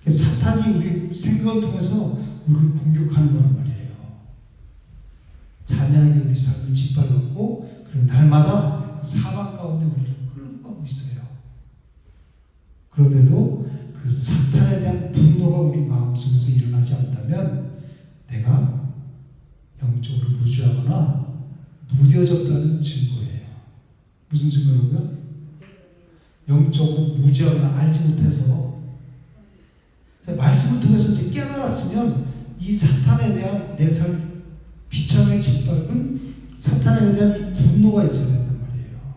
Speaker 1: 사탄이 우리 생각을 통해서 우리를 공격하는 거란 말이에요. 잔인하게 우리 삶을 짓밟았고 그리고 날마다 사망 가운데 우리를 끌고 가고 있어요. 그런데도 그 사탄에 대한 분노가 우리 마음속에서 일어나지 않다면 내가 영적으로 무주하거나 무뎌졌다는 증거예요. 무슨 증거라고요? 영적으로 무지하거나 알지 못해서 말씀을 통해서 이제 깨달았으면 이 사탄에 대한 내 삶 비참하게 짓밟은 사탄에 대한 이 분노가 있어야 된단 말이에요.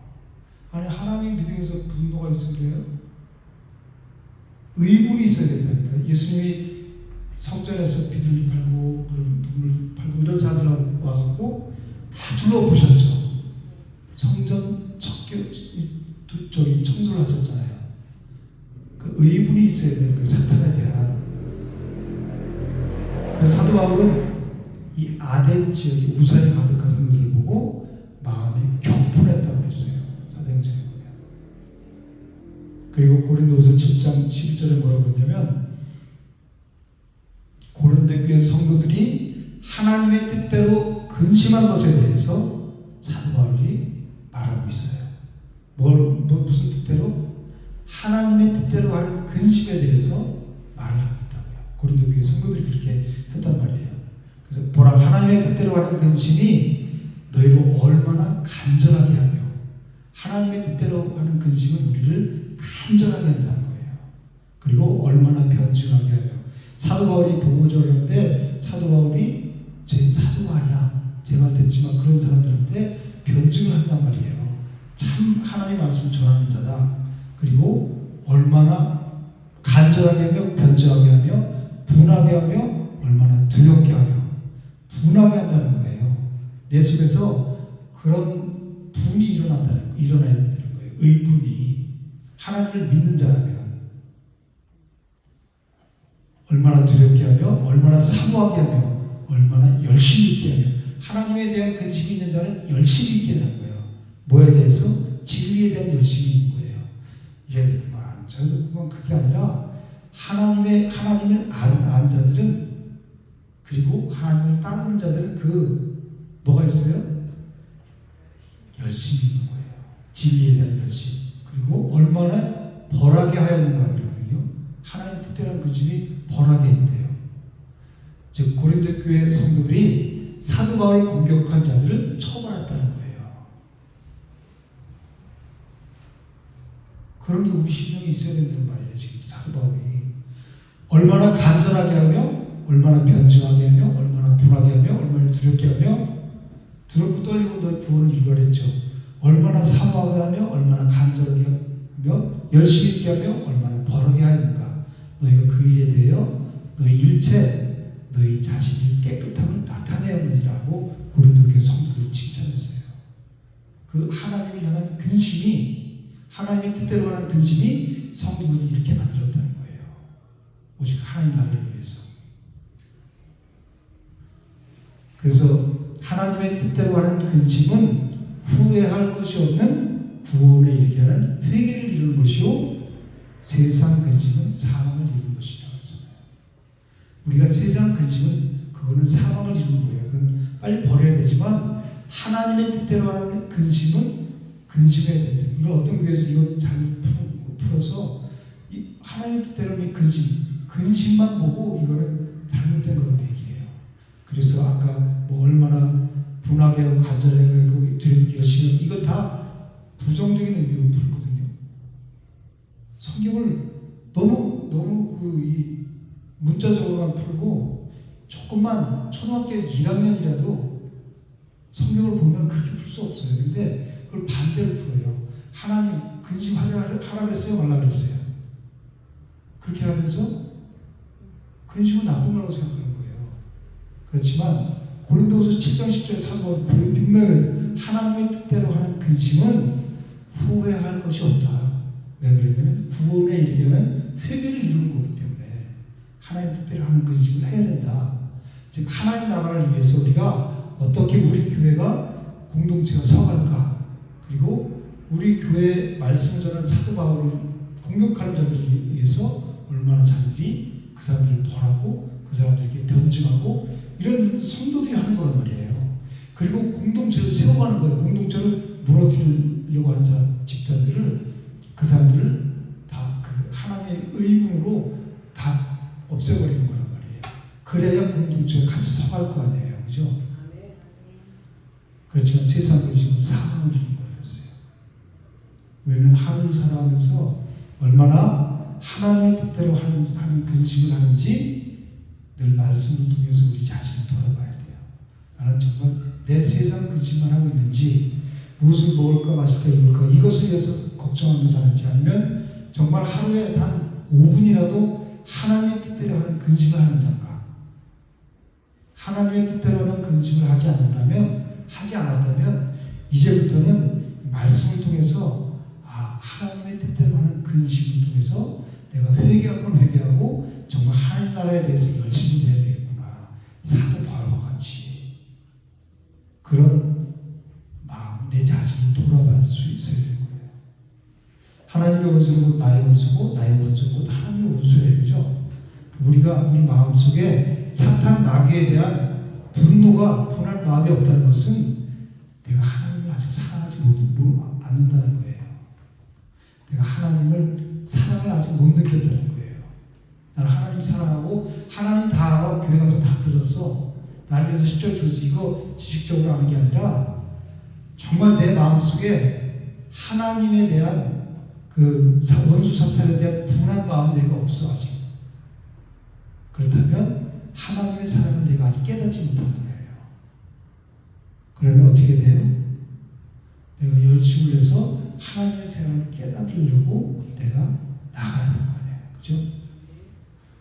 Speaker 1: 아니 하나님 믿음에서 분노가 있어야 돼요? 의분이 있어야 된다니까. 예수님이 성전에서 비둘기 팔고 동물 팔고 이런 사람들 와갖고 다 둘러보셨죠. 성전 저기 청소를 하셨잖아요. 그 의분이 있어야 되는 그 사탄에 대한. 그래서 사도 바울은 이 아덴 지역이 우상이 가득한 것을 보고 마음이 경분했다고 그랬어요. 사도행전에 보면. 그리고 고린도후서 7장 11절에 뭐라고 했냐면 고린도 교회 성도들이 하나님의 뜻대로 근심한 것에 대해서 사도 바울이 말하고 있어요. 무슨 뜻대로? 하나님의 뜻대로 하는 근심에 대해서 말을 하고 있다고요. 고린도 교회 성도들이 그렇게 했단 말이에요. 그래서 보라, 하나님의 뜻대로 하는 근심이 너희로 얼마나 간절하게 하며, 하나님의 뜻대로 하는 근심은 우리를 간절하게 한다는 거예요. 그리고 얼마나 변증하게 하며. 사도 바울이 복음을 전하는데 사도 바울이 제 사도가 아니야, 제 말 듣지만 그런 사람들한테 변증을 한단 말이에요. 참 하나님의 말씀을 전하는 자다. 그리고 얼마나 간절하게 하며 변증하게 하며 분하게 하며 얼마나 두렵게 하며 분하게 한다는 거예요. 내 속에서 그런 분이 일어나야 된다는 거예요. 의분이. 하나님을 믿는 자라면 얼마나 두렵게 하며 얼마나 사모하게 하며 얼마나 열심히 있게 하며. 하나님에 대한 근심이 있는 자는 열심히 있게 하는 거예요. 뭐에 대해서? 진리에 대한 열심이 있는 거예요. 이래야 되구만 저래야 되구만. 그게 아니라 하나님을 아는 자들은, 그리고 하나님을 따르는 자들은 뭐가 있어요? 열심히 있는 거예요. 진리에 대한 열심. 그리고 얼마나 벌하게 하였는가 그러거든요. 하나님 뜻대로 그 집이 벌하게 있대요. 즉 고린도 교회 성도들이 사도 바울을 공격한 자들을 처벌했다는 거예요. 그런 게 우리 심령에 있어야 된다는 말이에요. 지금 사도 바울이 얼마나 간절하게 하며 얼마나 변증하게 하며 얼마나 분하게 하며 얼마나 두렵게 하며, 두렵고 떨리고 너의 구원을 이루라 했죠. 얼마나 사모하게 하며 얼마나 간절하게 하며 열심히 있게 하며 얼마나 벌하게 하였는가. 너희가 그 일에 대하여 너희 일체 너희 자신의 깨끗함을 나타내었느니라고 고린도 교회 성도들을 칭찬했어요. 그 하나님을 향한 근심이, 하나님의 뜻대로 하는 근심이 성도들을 이렇게 만들었다는 거예요. 오직 하나님 나라를 위해서. 그래서 하나님의 뜻대로 하는 근심은 후회할 것이 없는 구원에 이르게 하는 회개를 이루는 것이요 세상 근심은 사망을 이루는 것이라고 하잖아요. 우리가 세상 근심은 그거는 사망을 이루는 거예요. 그건 빨리 버려야 되지만 하나님의 뜻대로 하는 근심은 근심해야 된다. 이걸 어떤 교회에서 이거 잘못 풀어서 하나님 뜻대로는 근심만 보고 이거는 잘못된 거라고 얘기해요. 그래서 아까 뭐 얼마나 분하게 하고 간절하게 하고 열심히 하고 이건 다 부정적인 의미로 풀거든요. 성경을 너무 이 문자적으로만 풀고 조금만 초등학교 1학년이라도 성경을 보면 그렇게 풀 수 없어요. 근데 그걸 반대로 풀어요. 하나님 근심하라 그랬어요? 말라 그랬어요? 그렇게 하면서 근심은 나쁜 거라고 생각하는 거예요. 그렇지만 고린도후서 7장 10절에 사도 분명히 하나님의 뜻대로 하는 근심은 후회할 것이 없다. 왜 그러냐면 구원에 이르려는 회개를 이루는 거기 때문에 하나님 뜻대로 하는 근심을 해야 된다. 즉 하나님 나라를 위해서 우리가 어떻게 우리 교회가 공동체가 서갈까, 그리고 우리 교회 말씀을 전하는 사도 바울을 공격하는 자들을 위해서 얼마나 자기들이 그 사람들을 벌하고 그 사람들에게 변증하고 이런 성도들이 하는 거란 말이에요. 그리고 공동체를 세워가는 거예요. 공동체를 무너뜨리려고 하는 집단들을 그 사람들을 다 그 하나님의 의군으로 다 없애버리는 거란 말이에요. 그래야 공동체가 같이 서갈 거 아니에요. 그죠? 그렇지만 세상 근심은 사망을 주는 거였어요. 우리는 하늘을 살아가면서 얼마나 하나님의 뜻대로 하는 근심을 하는지 늘 말씀을 통해서 우리 자신을 돌아봐야 돼요. 나는 정말 내 세상 근심만 하고 있는지, 무엇을 먹을까 마실까 입을까 이것을 위해서 걱정하면서 하는지, 아니면 정말 하루에 단 5분이라도 하나님의 뜻대로 하는 근심을 하는 자인가. 하나님의 뜻대로 하는 근심을 하지 않았다면 이제부터는 말씀을 통해서 하나님의 뜻대로 하는 근심을 통해서 내가 회개하고 정말 하나님 나라에 대해서 열심히 해야 되겠구나. 사도 바울과 같이 그런 마음, 내 자신을 돌아볼 수 있어야 되는 거예요. 하나님의 원수는 곧 나의 원수고 나의 원수는 곧 하나님의 원수예요. 그죠? 우리가 우리 마음속에 사탄 마귀에 대한 분한 마음이 없다는 것은 내가 하나님을 아직 사랑하지 않는다는 거예요. 내가 하나님을 사랑을 아직 못 느꼈다는 거예요. 나는 하나님 사랑하고 하나님 다 알아, 교회 가서 다 들었어. 나를 위해서 10절 줬어. 이거 지식적으로 하는 게 아니라 정말 내 마음속에 하나님에 대한 그 원수 사탄에 대한 분한 마음이 내가 없어 아직. 그렇다면 하나님의 사랑을 내가 아직 깨닫지 못한 거예요. 그러면 어떻게 돼요? 내가 열심을 해서 하나님의 사랑을 깨닫으려고 내가 나가야 되는 거예요. 그죠?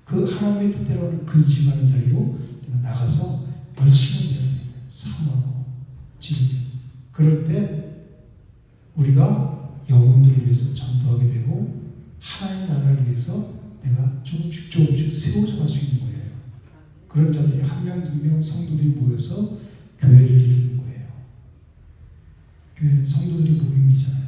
Speaker 1: 그 하나님의 뜻대로는 근심하는 자리로 내가 나가서 열심히 해야 돼요. 사모하고 지르고. 그럴 때 우리가 영혼들을 위해서 전도하게 되고 하나님 나라를 위해서 내가 조금씩 세워져 갈 수 있는 거예요. 그런 자들이 한 명, 두 명 성도들이 모여서 교회를 이루는 거예요. 교회는 성도들이 모임이잖아요.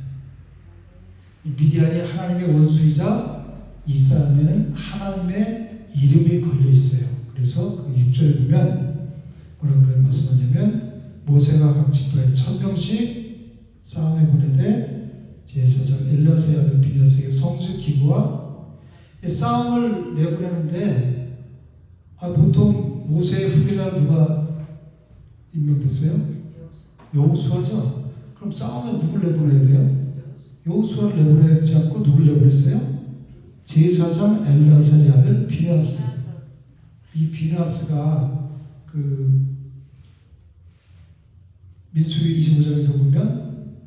Speaker 1: 미디안이 하나님의 원수이자 이 싸움에는 하나님의 이름이 걸려 있어요. 그래서 그 6절에 보면 뭐라고 말씀하냐면 모세가 각 지파에 1000명씩 싸움에 보내되 제사장 엘라사의 아들 비냐스에게 성수 기구와 싸움을 내보내는데 보통 모세의 후계자는 누가 임명됐어요? 여호수아죠. 그럼 싸움에 누굴 내보내야 돼요? 여호수아를 내보내지 않고 누굴 내보냈어요? 제사장 엘라사의 아들 비냐스. 이 비냐스가 그 민수기 25장에서 보면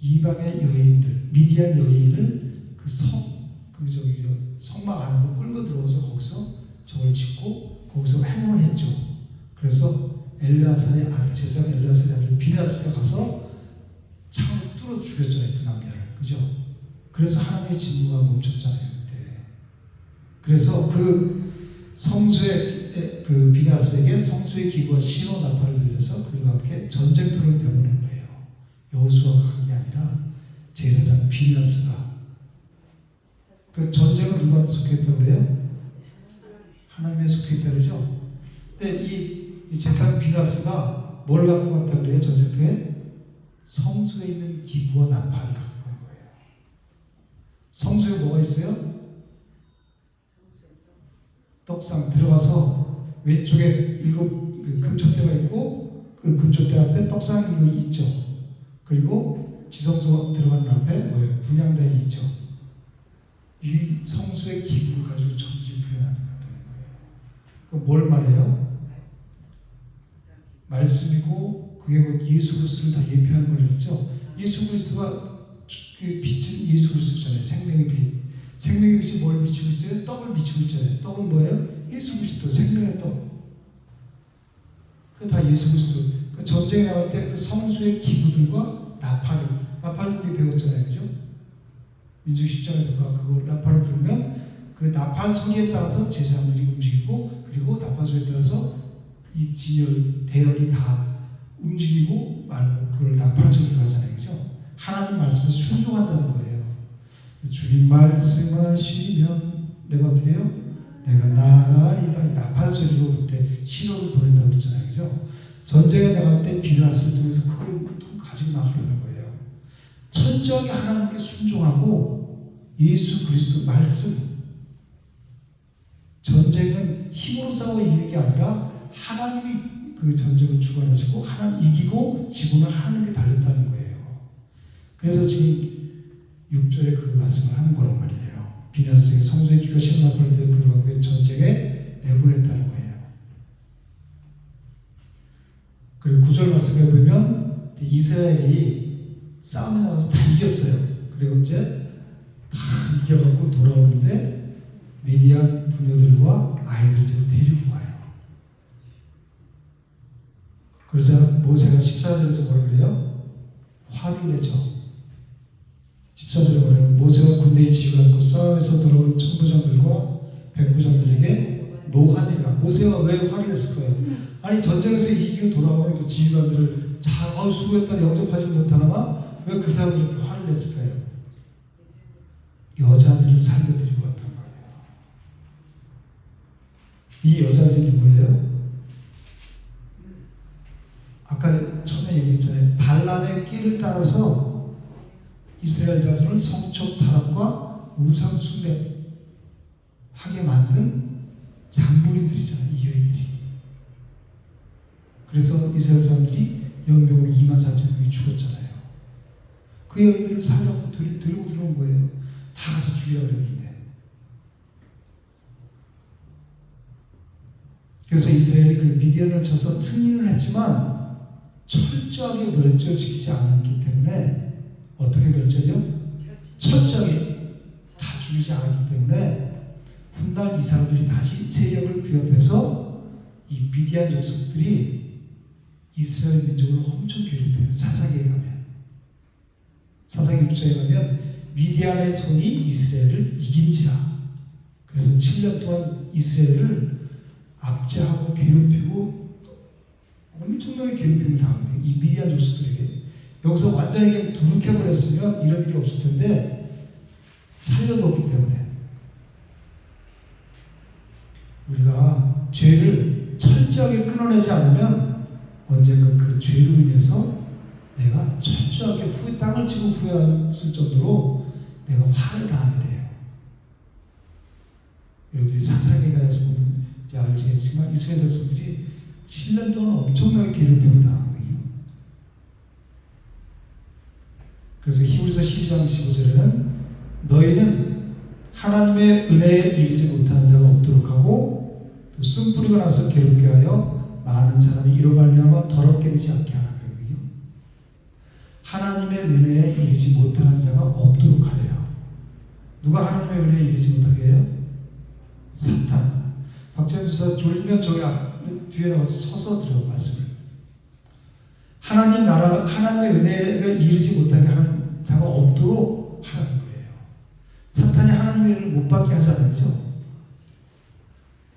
Speaker 1: 이방의 여인들, 미디안 여인을 성막 안으로 끌고 들어와서 거기서 저걸 짓고 거기서 행운을 했죠. 그래서 엘라사의 아들, 제사장 엘라사의 아들 비냐스가 가서 창을 뚫어 죽였잖아요, 두 남자를. 그죠? 그래서 하나님의 진노가 멈췄잖아요, 그때. 그래서 그 성수의 그 비나스에게 성수의 기구와 신호 나팔을 들려서 그들과 함께 전쟁터를 내보낸 거예요. 여호수아가 한 게 아니라 제사장 비나스가. 그 전쟁은 누구한테 속했다고 그래요? 하나님에 속했다 그러죠. 근데 이 제사장 비나스가 뭘 갖고 갔다 그래요? 전쟁터에 성수에 있는 기구와 나팔을 갖고 간 거예요. 성수에 뭐가 있어요? 떡상 들어가서 왼쪽에 7 그 금초대가 있고 그 금초대 앞에 떡상이 있죠. 그리고 지성소 들어가는 앞에 뭐예요? 분향단이 있죠. 이 성수의 기구를 가지고 전지 부여하는 거예요. 그럼 뭘 말해요? 말씀이고 그게 곧 예수 그리스도를 다 예표하는 거죠. 예수 그리스도가 그 빛은 예수 그리스도잖아요. 생명의 빛. 생명의 빛이 뭘 비추고 있어요? 떡을 비추고 있잖아요. 떡은 뭐예요? 예수 그리스도, 생명의 떡. 그게 다 예수 그리스도. 그 전쟁에 나갈 때 그 성수의 기구들과 나팔을 우리 배웠잖아요. 그죠? 민수기 10장에서 그거 나팔을 부르면 그 나팔 소리에 따라서 제사장들이 움직이고 그리고 나팔 소리에 따라서 이 진열, 대열이 다 움직이고 말고 그걸 나팔 소리로 하잖아요. 그죠? 하나님 말씀에 순종한다는 거예요. 주님 말씀하시면 내가 어떻게 해요? 내가 나가리다. 나팔 소리로 그때 신호를 보낸다고 그랬잖아요. 그죠? 전쟁에 나갈 때 비나스를 통해서 그걸 가지고 나가려는 거예요. 철저하게 하나님께 순종하고 예수 그리스도 말씀. 전쟁은 힘으로 싸워 이기는 게 아니라 하나님이 그 전쟁을 주관하시고 하나님 이기고 지구는 하나님께 달렸다는 거예요. 그래서 지금 6절에 그 말씀을 하는 거란 말이에요. 비나스에게 성수의 기가 신호 나팔을 들어 그들과 전쟁에 내보냈다는 거예요. 그리고 9절 말씀에 보면 이스라엘이 싸움에 나가서 다 이겼어요. 그리고 이제 다 이겨갖고 돌아오는데 미디안 부녀들과 아이들을 데리고 와요. 그래서 모세가 14절에서 뭐라 그래요? 화를 내죠. 14절에 뭐냐면 모세가 군대의 지휘를 받고 싸움에서 돌아온 천부장들과 백부장들에게 노하니라. 모세가 왜 화를 냈을 거예요? 아니 전쟁에서 이기고 돌아오는 그 지휘관들을 잘 수고했다 영접하지 못하나 왜 그 사람들이 화를 냈을까요? 여자들을 살려드리고 왔던 거예요. 이 여자들이 누구예요? 아까 처음에 얘기했잖아요. 발람의 끼를 따라서 이스라엘 자손을 성적 타락과 우상 숭배하게 만든 장본인들이잖아요. 이 여인들이. 그래서 이스라엘 사람들이 연병으로 24,000명이 죽었잖아요. 그 여인들을 살려고 들고 들어온 거예요. 다 가서 죽여야 되는데. 그래서 이스라엘이 그 미디안을 쳐서 승리를 했지만 철저하게 멸절시키지 않았기 때문에 어떻게 멸절이요? 철저하게 다 죽이지 않았기 때문에 훗날 이 사람들이 다시 세력을 규합해서 이 미디안 족속들이 이스라엘 민족을 엄청 괴롭혀요. 사사기에 가면. 사사기 6장에 가면 미디안의 손이 이스라엘을 이긴지라. 그래서 7년 동안 이스라엘을 압제하고 괴롭히고 엄청나게 괴롭힘을 당하게 돼요. 이 미디안 족속들에게. 여기서 완전히 그냥 도륙해버렸으면 이런 일이 없을 텐데 살려뒀기 때문에 우리가 죄를 철저하게 끊어내지 않으면 언젠가 그 죄로 인해서 내가 철저하게 땅을 치고 후회했을 정도로 내가 화를 당하게 돼요. 여러분들이 사사기에 가서 보면 알지겠지만 이스라엘 백성들이 7년 동안 엄청나게 괴롭힘을 당하거든요. 그래서 히브리서 12장 15절에는 너희는 하나님의 은혜에 이르지 못하는 자가 없도록 하고 또 쓴뿌리가 나서 괴롭게 하여 많은 사람이 이로 말미암아 더럽게 되지 않게 하라 그러거든요. 하나님의 은혜에 이르지 못하는 자가 없도록 하래요. 누가 하나님의 은혜에 이르지 못하게 해요? 사탄. 박재현 주사 졸리면 저기 뒤에 나가서 서서 들어 말씀을. 하나님 나라, 하나님의 은혜가 이르지 못하게 하는 자가 없도록 하라는 거예요. 사탄이 하나님의 은혜를 못 받게 하잖아요. 그죠?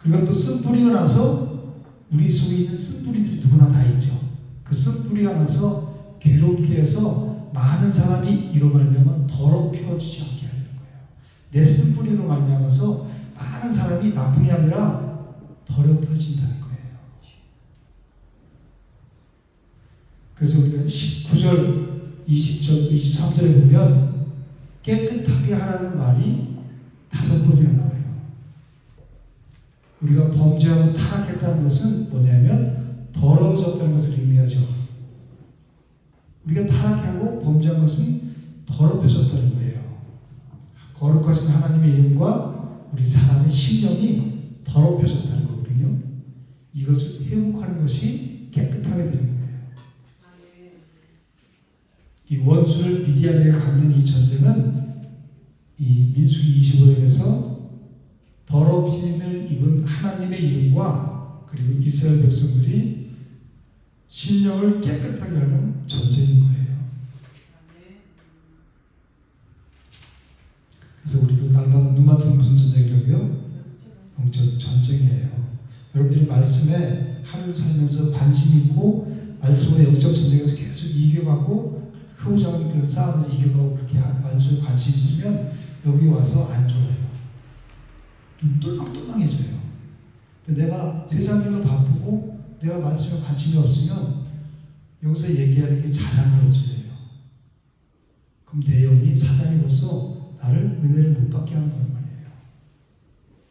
Speaker 1: 그리고 또 쓴뿌리가 나서 우리 속에 있는 쓴뿌리들이 누구나 다 있죠. 그 쓴뿌리가 나서 괴롭게 해서 많은 사람이 이로 말미암아 더럽혀지지 않게 하려는 거예요. 내 쓴뿌리로 말미암아서 많은 사람이 나뿐이 아니라 더럽혀진다는 거예요. 그래서 우리가 19절, 20절, 23절에 보면 깨끗하게 하라는 말이 5번이나 나와요. 우리가 범죄하고 타락했다는 것은 뭐냐면 더러워졌다는 것을 의미하죠. 우리가 타락하고 범죄한 것은 더럽혀졌다는 거예요. 거룩하신 하나님의 이름과 우리 사람의 심령이 더럽혀졌다는 거거든요. 이것을 회복하는 것이 깨끗하게 되는 거예요. 이 원수를 미디안에게 갚는 이 전쟁은 이 민수기 25장에서 더럽힘을 입은 하나님의 이름과 그리고 이스라엘 백성들이 심령을 깨끗하게 하는 전쟁인 거예요. 그래서 우리도 날마다 눈 맞으면 무슨 전쟁이라고요? 영적 전쟁이에요. 여러분들이 말씀에 하루를 살면서 관심 있고 말씀으로 영적 전쟁에서 계속 이겨가고 크고작은 그래서 싸움에서 이겨가고 그렇게 말씀에 관심 있으면 여기 와서 안 졸아요. 좀 똘망똘망해져요. 근데 내가 세상 일로 바쁘고 내가 말씀에 관심이 없으면 여기서 얘기하는 게 자랑스러워져요. 그럼 내 영이 사단이 벌써 나를 은혜를 못 받게 하는 거란 말이에요.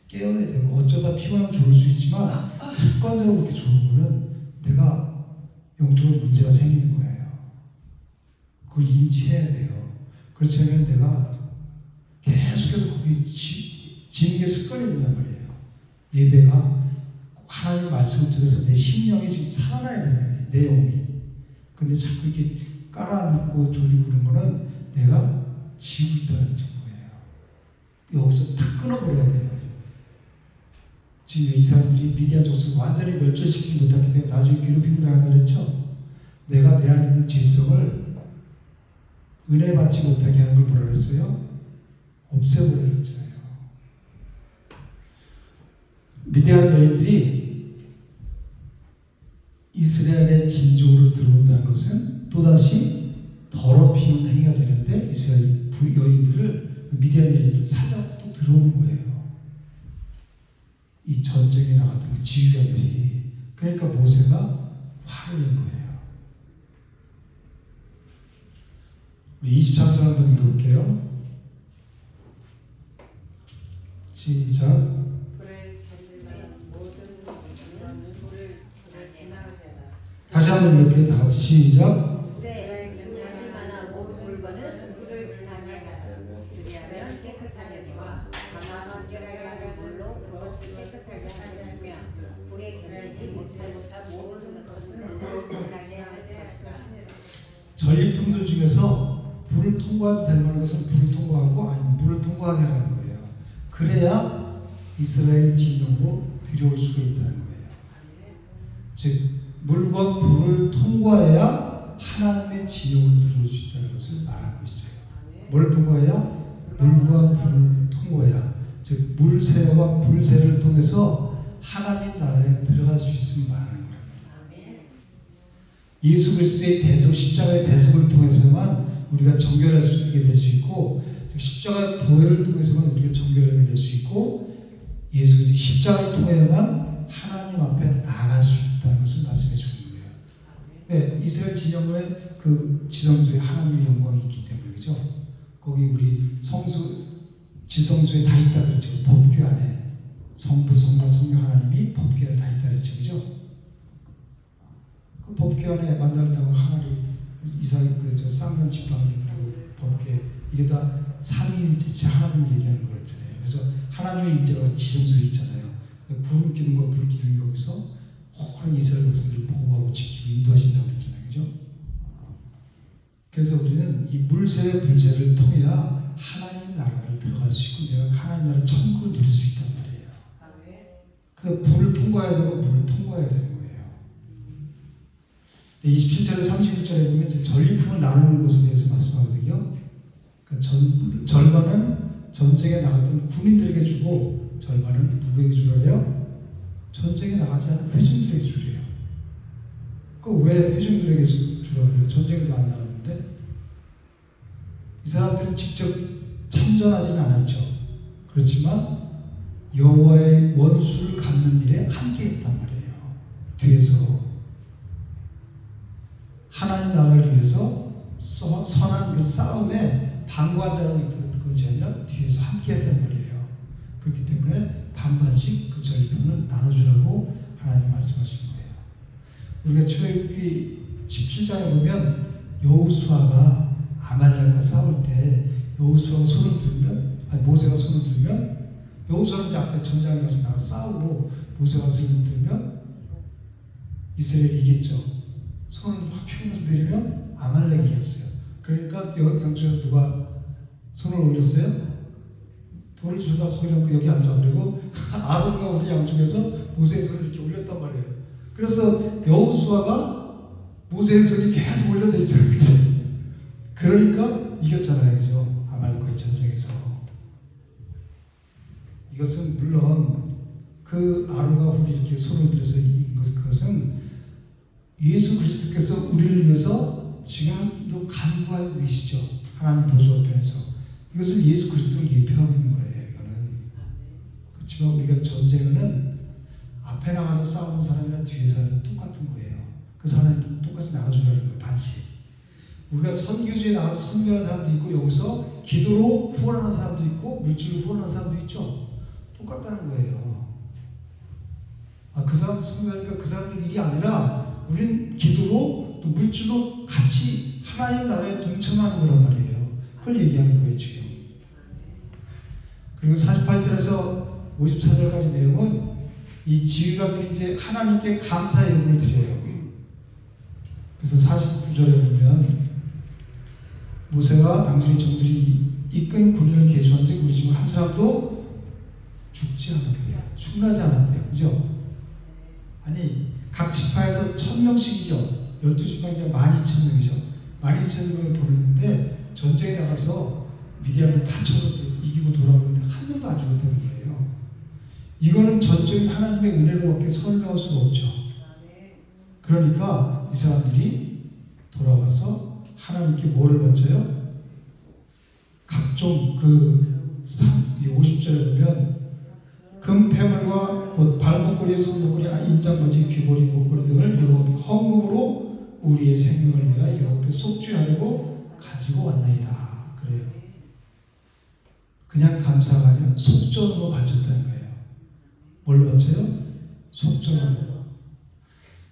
Speaker 1: 깨어야 되고 어쩌다 피곤하면 좋을 수 있지만 습관적으로 그렇게 좋으면 내가 영적으로 문제가 생기는 거예요. 그걸 인지해야 돼요. 그렇지 않으면 내가 계속해서 거기 지는 게 습관이 된단 말이에요. 예배가 하나님의 말씀을 통해서 내 심령이 지금 살아나야 되는 거예요. 내 영이. 근데 자꾸 이렇게 깔아놓고 졸리고 그런 거는 내가 지고 있다는 증거예요. 여기서 탁 끊어버려야 돼요. 지금 이 사람들이 미디안 족속을 완전히 멸절시키지 못했기 때문에 나중에 괴롭힘을 당한다 그랬죠. 내가 내 안에 있는 죄성을 은혜 받지 못하게 하는 걸 뭐라 그랬어요? 없애버려 그랬잖아요. 미디안 여인들이 이스라엘의 진족으로 들어온다는 것은 또다시 더럽히는 행위가 되는데 이스라엘 여인들을 미디안 여인들을 살려고 또 들어오는 거예요. 이 전쟁에 나갔던 그 지휘관들이. 그러니까 모세가 화를 낸 거예요. 23절 한번 읽어볼게요. 시작. 다시 한번 이렇게 다 같이 시작. 전리품들 중에서 불을 통과해도 될 만한 것은 불을 통과하고 아니면 물을 통과하게 하는 거예요. 그래야 이스라엘 진영으로 들여올 수가 있다는 거예요. 즉 물과 불을 통과해야 하나님의 진영으로 들어올 수 있다는 것을 말하고 있어요. 뭘 통과해야? 물과 불을 통과해야. 즉 물새와 불새를 통해서 하나님 나라에 들어갈 수 있음을 말하는 거예요. 예수 그리스도의 대속, 십자가의 대속을 통해서만 우리가 정결할 수 있게 될 수 있고, 십자가의 보혈을 통해서만 우리가 정결하게 될 수 있고, 예수 그리스도의 십자가를 통해야만 하나님 앞에 나아갈 수 있다는 것을 말씀해 주는 거예요. 왜? 이스라엘 진영의 그 지성소에 하나님의 영광이 있기 때문에, 그죠? 거기 우리 성수, 지성소에 다 있다 그랬죠. 법궤 안에 성부, 성자, 성령 하나님이 법궤 안에 다 있다 그랬죠, 그죠? 그 법궤 안에 만나다가 하나님 이삭이 그래서 쌍난 지팡이 그리고 법궤 이게 다 삼위일체 하나님을 얘기하는 거였잖아요. 그래서 하나님의 임재가 지성소에 있잖아요. 구름 기둥과 불 기둥이 거기서 호른 이스라엘 백성들을 보호하고 지키고 인도하신다고 그랬잖아요, 그죠? 그래서 우리는 이 물새의 불새를 통해야 하나님 나라를 들어갈 수 있고 내가 하나님 나라 천국을 누릴 수 있단 말이에요. 그래서 불을 통과해야 되고 물을 통과해야 되는 거예요. 27절에 31절에 보면 이제 전리품을 나누는 것에 대해서 말씀하거든요. 그러니까 절반은 전쟁에 나갔던 군인들에게 주고 절반은 누구에게 주려고 해요? 전쟁에 나가지 않은 회중들에게 주래요. 그 왜 회중들에게 주라고 그래요? 전쟁도 안 나갔는데 이 사람들은 직접 참전하지는 않았죠. 그렇지만 여호와의 원수를 갚는 일에 함께했단 말이에요. 뒤에서 하나님 나라를 위해서 선한 그 싸움에 방관자라고 있던 것이 아니라 뒤에서 함께했단 말이에요. 그렇기 때문에 반반씩 그 전리품을 나눠주라고 하나님 말씀하신 거예요. 우리가 출애굽기 17장에 보면 여호수아가 아말렉과 싸울 때 여호수아가 손을 들면 모세가 손을 들면 여호수아는 이제 앞에 전장에 가서 나가 싸우고 모세가 손을 들면 이스라엘이 이겼죠. 손을 확 펴면서 내리면 아말렉이 이겼어요. 그러니까 양쪽에서 누가 손을 올렸어요? 돌을 주다 거기 여기 앉아. 그리고 아론과 우리 양쪽에서 모세의 손을 이렇게 올렸단 말이에요. 그래서 여호수아가 모세의 손이 계속 올려져 있잖아요. 그러니까 이겼잖아요. 그죠? 아말렉과의 전쟁에서. 이것은 물론 그 아론과 훌이 이렇게 손을 들어서 이긴 그것은 예수 그리스도께서 우리를 위해서 지금도 간구하고 계시죠. 하나님 보좌 우편에서. 이것을 예수 그리스도를 예표하고 있는 거예요. 이거는. 그렇지만 우리가 전쟁은 앞에 나가서 싸우는 사람이랑 뒤에서 하는 똑같은 거예요. 그 사람이 똑같이 나눠주라는 거예요. 반씩. 우리가 선교지에 나가서 선교하는 사람도 있고 여기서 기도로 후원하는 사람도 있고 물질로 후원하는 사람도 있죠. 똑같다는 거예요. 그 사람들 선교하니까 그 사람들 일이 아니라 우린 기도로 또 물질로 같이 하나님 나라에 동참하는 거란 말이에요. 그걸 얘기하는 거예요 지금. 그리고 48절에서 54절까지 내용은 이 지휘관들이 이제 하나님께 감사의 예물을 드려요. 그래서 49절에 보면 모세와 당신의 종들이 이끈 군인을 계수한 즉 우리 지금 한 사람도 죽지 않았대요. 죽나지 않았대요. 그죠? 아니 각 지파에서 1000명씩이죠. 12지파니까 12,000명이죠. 12,000명을 보냈는데 전쟁에 나가서 미디안을 다 쳐서 이기고 돌아오는데 한 명도 안 죽었다는 거예요. 이거는 전적인 하나님의 은혜로밖에 설명할 수가 없죠. 그러니까 이 사람들이 돌아와서 하나님께 뭐를 바쳐요? 각종 50절에 보면 금패물과 곧 발목걸이, 손목걸이, 인장바지, 귀걸이, 목걸이 등을 여호와께 헌금으로 우리의 생명을 위하여 여호와 앞에 속죄하려고 가지고 왔나이다. 그래요. 그냥 감사가 아니라 속전으로 바쳤다는 거예요. 뭘로 바쳐요? 속전으로.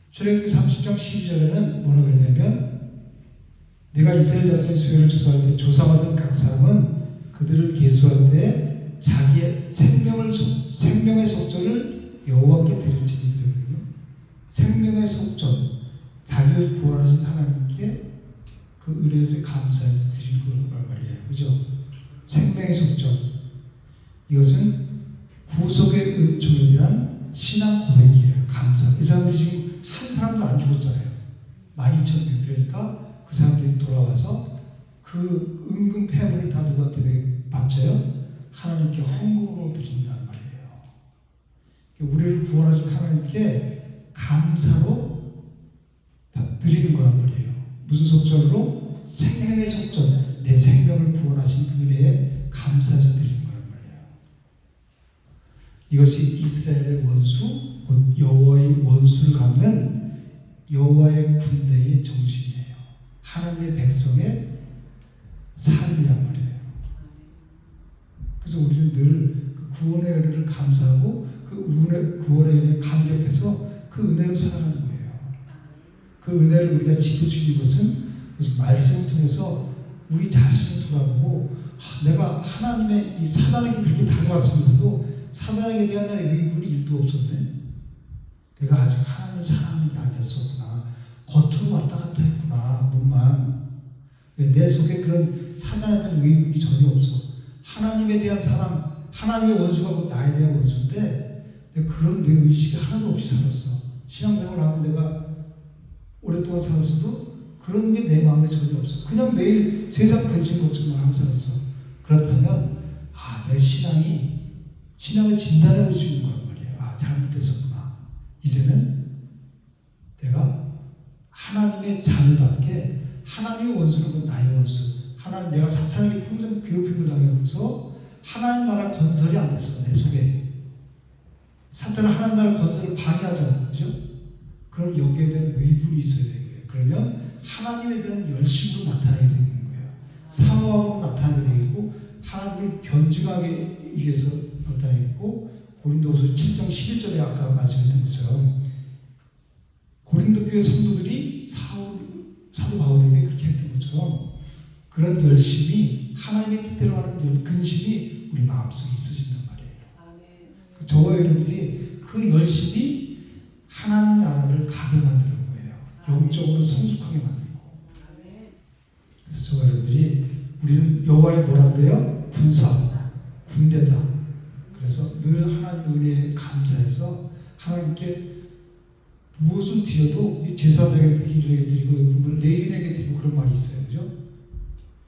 Speaker 1: 출애굽기 30장 12절에는 뭐라고 했냐면 내가 이스라엘 자손의 수요를 조사할 때 조사받은 각 사람은 그들을 계수할 때 자기의 생명의 속전을 여호와께 드릴지니 그러거든요. 생명의 속전, 자기를 구원하신 하나님께 그 은혜에서 감사해서 드리는 거란 말이에요. 그죠? 생명의 속전. 이것은 구속의 은총에 대한 신앙 고백이에요. 감사. 이 사람들이 지금 한 사람도 안 죽었잖아요. 12,000명. 그러니까 그 사람들이 돌아와서 그 은금 폐물을 다 누구한테 바쳐요? 하나님께 헌금으로 드린다는 말이에요. 우리를 구원하신 하나님께 감사로 드리는 거란 말이에요. 무슨 속전으로? 생명의 속전. 내 생명을 구원하신 은혜에 감사해서 드리는 거란 말이에요. 이것이 이스라엘의 원수, 곧 여호와의 원수를 갚는 여호와의 군대의 정신이에요. 하나님의 백성의 삶이란 말이에요. 그래서 우리는 늘 그 구원의 은혜를 감사하고 그 구원의 은혜에 감격해서 그 은혜로 살아가는 거예요. 그 은혜를 우리가 지킬 수 있는 것은 말씀을 통해서 우리 자신을 돌아보고 내가 하나님의 이 사단에게 그렇게 당해왔으면서도 사단에게 대한 나의 의문이 1도 없었네. 내가 아직 하나님을 사랑하는 게 아니었었구나. 겉으로 왔다 갔다 했구나. 몸만. 내 속에 그런 사단에 대한 의문이 전혀 없어. 하나님에 대한 사랑, 하나님의 원수가 곧 나에 대한 원수인데 내가 그런 내 의식이 하나도 없이 살았어. 신앙생활을 하고 내가 오랫동안 살았어도 그런 게 내 마음에 전혀 없어. 그냥 매일 세상 근심 걱정만 하고 살았어. 그렇다면 내 신앙을 진단해 볼 수 있는 거란 말이에요. 잘못했었구나. 이제는 내가 하나님의 자녀답게 하나님의 원수는 곧 나의 원수. 하나님 내가 사탄에게 평생 괴롭힘을 당하면서 하나님 나라 건설이 안 됐어 내 속에. 사탄은 하나님 나라 건설을 방해하잖아요, 그죠? 그럼 여기에 대한 의분이 있어야 되는 거예요. 그러면 하나님에 대한 열심으로 나타나게 되는 거예요. 사모함으로 나타나게 되고 하나님을 변증하기 위해서 나타나겠고 고린도후서 7장 11절에 아까 말씀했던 것처럼 고린도 교회 성도들이 사도 바울에게 그렇게 했던 것처럼 그런 열심이 하나님의 뜻대로 하는 근심이 우리 마음속에 있어진단 말이에요. 저와 여러분들이 그 열심이 하나님 나라를 가게 만드는 거예요. 영적으로 성숙하게 만들고. 그래서 저와 여러분들이 우리는 여호와의 뭐라 그래요? 군사, 군대다. 그래서 늘 하나님의 은혜에 감사해서 하나님께 무엇을 드려도 제사장에게 드리고 레인에게 드리고 그런 말이 있어요. 그죠?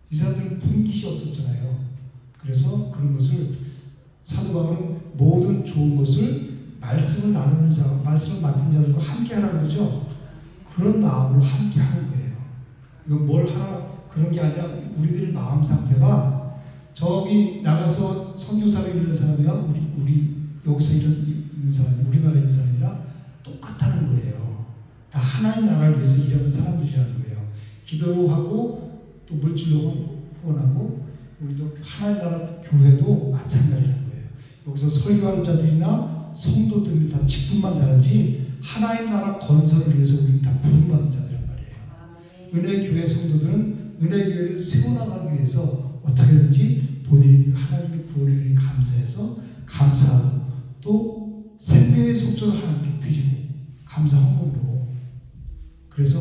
Speaker 1: 이 사람들은 분깃이 없었잖아요. 그래서 그런 것을 사도 바울은 모든 좋은 것을 말씀을 나누는 자, 말씀을 맡은 자들과 함께 하라고 그러죠. 그런 마음으로 함께 하는 거예요. 이건 뭘 하나 그런 게 아니라 우리들 마음 상태가 저기 나가서 선교사를 이루는 사람이야 우리 여기서 있는 사람이 우리나라에 있는 사람이랑 똑같다는 거예요. 다 하나님 나라를 위해서 일하는 사람들이라는 거예요. 기도로 하고 또 물질로 후원하고 우리도 하나님 나라 교회도 마찬가지라는 거예요. 여기서 설교하는 자들이나 성도들이 다 직분만 다르지 하나님 나라 건설을 위해서 우리는 다 부름받은 자들이란 말이에요. 은혜교회 성도들은 은혜교회를 세워나가기 위해서 어떻게든지 본인이 하나님의 구원에 은혜 감사해서 감사하고 또 생명의 속전을 하나님께 드리고 감사 헌금으로 그래서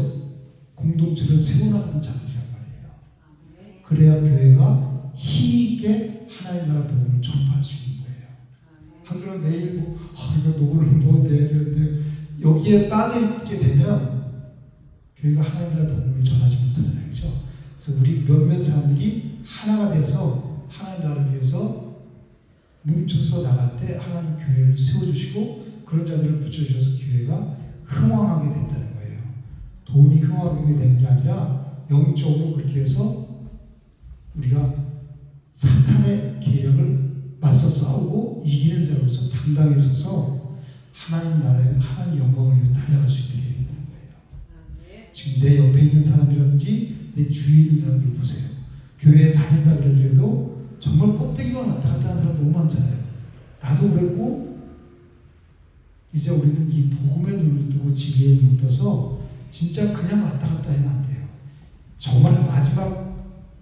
Speaker 1: 공동체를 세워나가는 자들이란 말이에요. 그래야 교회가 힘있게 하나님 나라 복음을 전파할 수 있는 거예요. 한 그런 매일 이거 녹음을 뭐 돼야 되는데 여기에 빠져있게 되면 교회가 하나님 나라 복음을 전하지 못하잖아요. 그렇죠? 그래서 우리 몇몇 사람들이 하나가 돼서 하나님 나라를 위해서 뭉쳐서 나갈 때 하나님 교회를 세워주시고 그런 자들을 붙여주셔서 교회가 흥왕하게 된다는 거예요. 돈이 흥왕하게 되는 게 아니라 영적으로 그렇게 해서 우리가 사탄의 계략을 맞서 싸우고 이기는 자로서 당당히 서서 하나님 나라의 하나님 영광을 위해서 달려갈 수 있게 되는 거예요. 지금 내 옆에 있는 사람이라든지 내 주위에 있는 사람들 보세요. 교회에 다닌다 그래도 정말 껍데기만 왔다 갔다 하는 사람 너무 많잖아요. 나도 그랬고 이제 우리는 이 복음의 눈을 뜨고 진리의 눈을 떠서 진짜 그냥 왔다 갔다 하면 안 돼요. 정말 마지막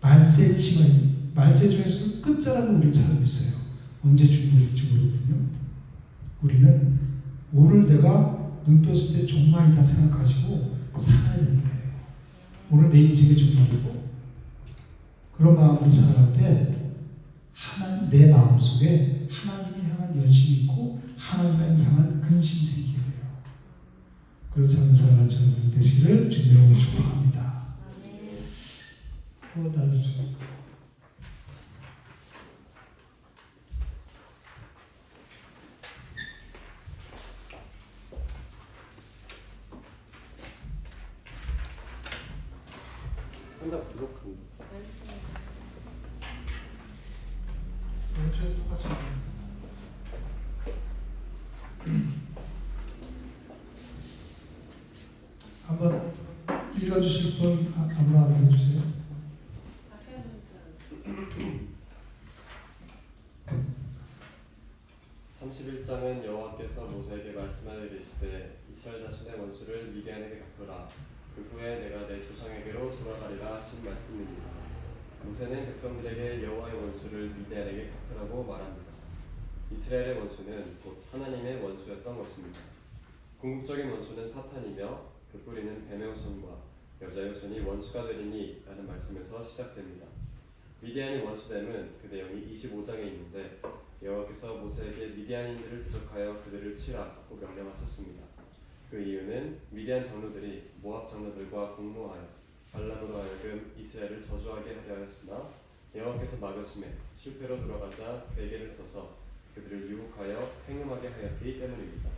Speaker 1: 말세 중에서 끝자락을 우리는 살고 있어요. 언제 죽을지 모르거든요. 우리는 오늘 내가 눈 떴을 때 종말이다 생각하시고 살아야 되는 거예요. 오늘 내 인생의 종말이고 그런 마음으로 살아갈 때 내 마음속에 하나님이 향한 열심이 있고 하나님을 향한 근심이 생기게 돼요. 그런 삶을 살아가는 저는 되시기를 주님으로 축복합니다. 달아주세요.
Speaker 3: 한장 부족합니다.
Speaker 1: 저희 똑같습니다. 한번 읽어주실 분 아무나 읽어주세요.
Speaker 3: 31장은 여호와께서 모세에게 말씀하여 이르시되 이스라엘 자손의 원수를 미디안에게 갚으라. 그 후에 내가 내 조상에게로 돌아가리라 하신 말씀입니다. 모세는 백성들에게 여호와의 원수를 미디안에게 갚으라고 말합니다. 이스라엘의 원수는 곧 하나님의 원수였던 것입니다. 궁극적인 원수는 사탄이며 그 뿌리는 뱀의 후손과 여자의 후손이 원수가 되리니 라는 말씀에서 시작됩니다. 미디안이 원수됨은 그 내용이 25장에 있는데 여호와께서 모세에게 미디안인들을 대적하여 그들을 치라고 명령하셨습니다. 그 이유는 미디안 장로들이 모압 장로들과 공모하여 발람으로 하여금 이스라엘을 저주하게 하려 하였으나 여호와께서 막으심에 실패로 돌아가자 괴계를 써서 그들을 유혹하여 행음하게 하였기 때문입니다.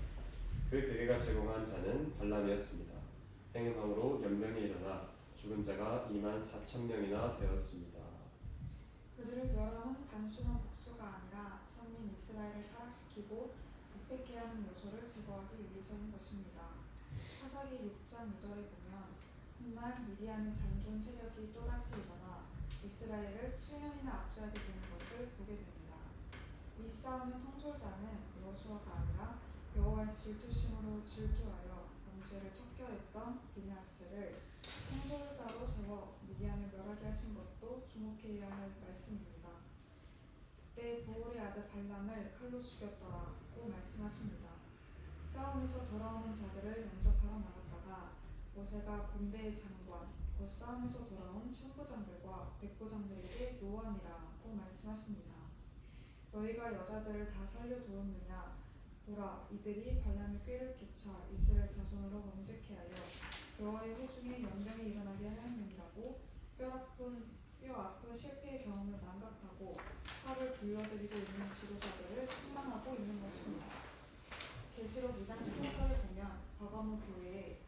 Speaker 3: 그 괴계가 제공한 자는 발람이었습니다. 행음함으로 연명이 일어나 죽은 자가 24,000명이나 되었습니다.
Speaker 4: 그들을 멸함은 단순한 복수가 아니라 선민 이스라엘을 타락시키고 부패케 하는 요소를 제거하기 위해서인 것입니다. 사사기 6장 2절에 보면 훗날 미디안의 잔존 세력이 또다시 일어나 이스라엘을 7년이나 압제하게 되는 것을 보게 됩니다. 이 싸움의 통솔자는 여호수아가 아니라 여호와의 질투심으로 질투하여 범죄를 척결했던 비느하스를 통솔자로 세워 미디안을 멸하게 하신 것도 주목해야 할 말씀입니다. 그때 보올의 아들 발람을 칼로 죽였더라고 말씀하십니다. 싸움에서 돌아오는 자들을 영접하러 나갔다가 모세가 군대의 장관, 곧 싸움에서 돌아온 천부장들과 백부장들에게 노함이라고 말씀하십니다. 너희가 여자들을 다 살려두었느냐? 보라, 이들이 발람의 꾀를 쫓아 이스라엘 자손으로 범죄케 하여 여호와의 회중에 연병이 일어나게 하였느니라고 뼈 아픈 실패의 경험을 망각하고 화를 불러들이고 있는 지도자들을 책망하고 있는 것입니다. 계시록 2장 14절을 보면 버가모 교회에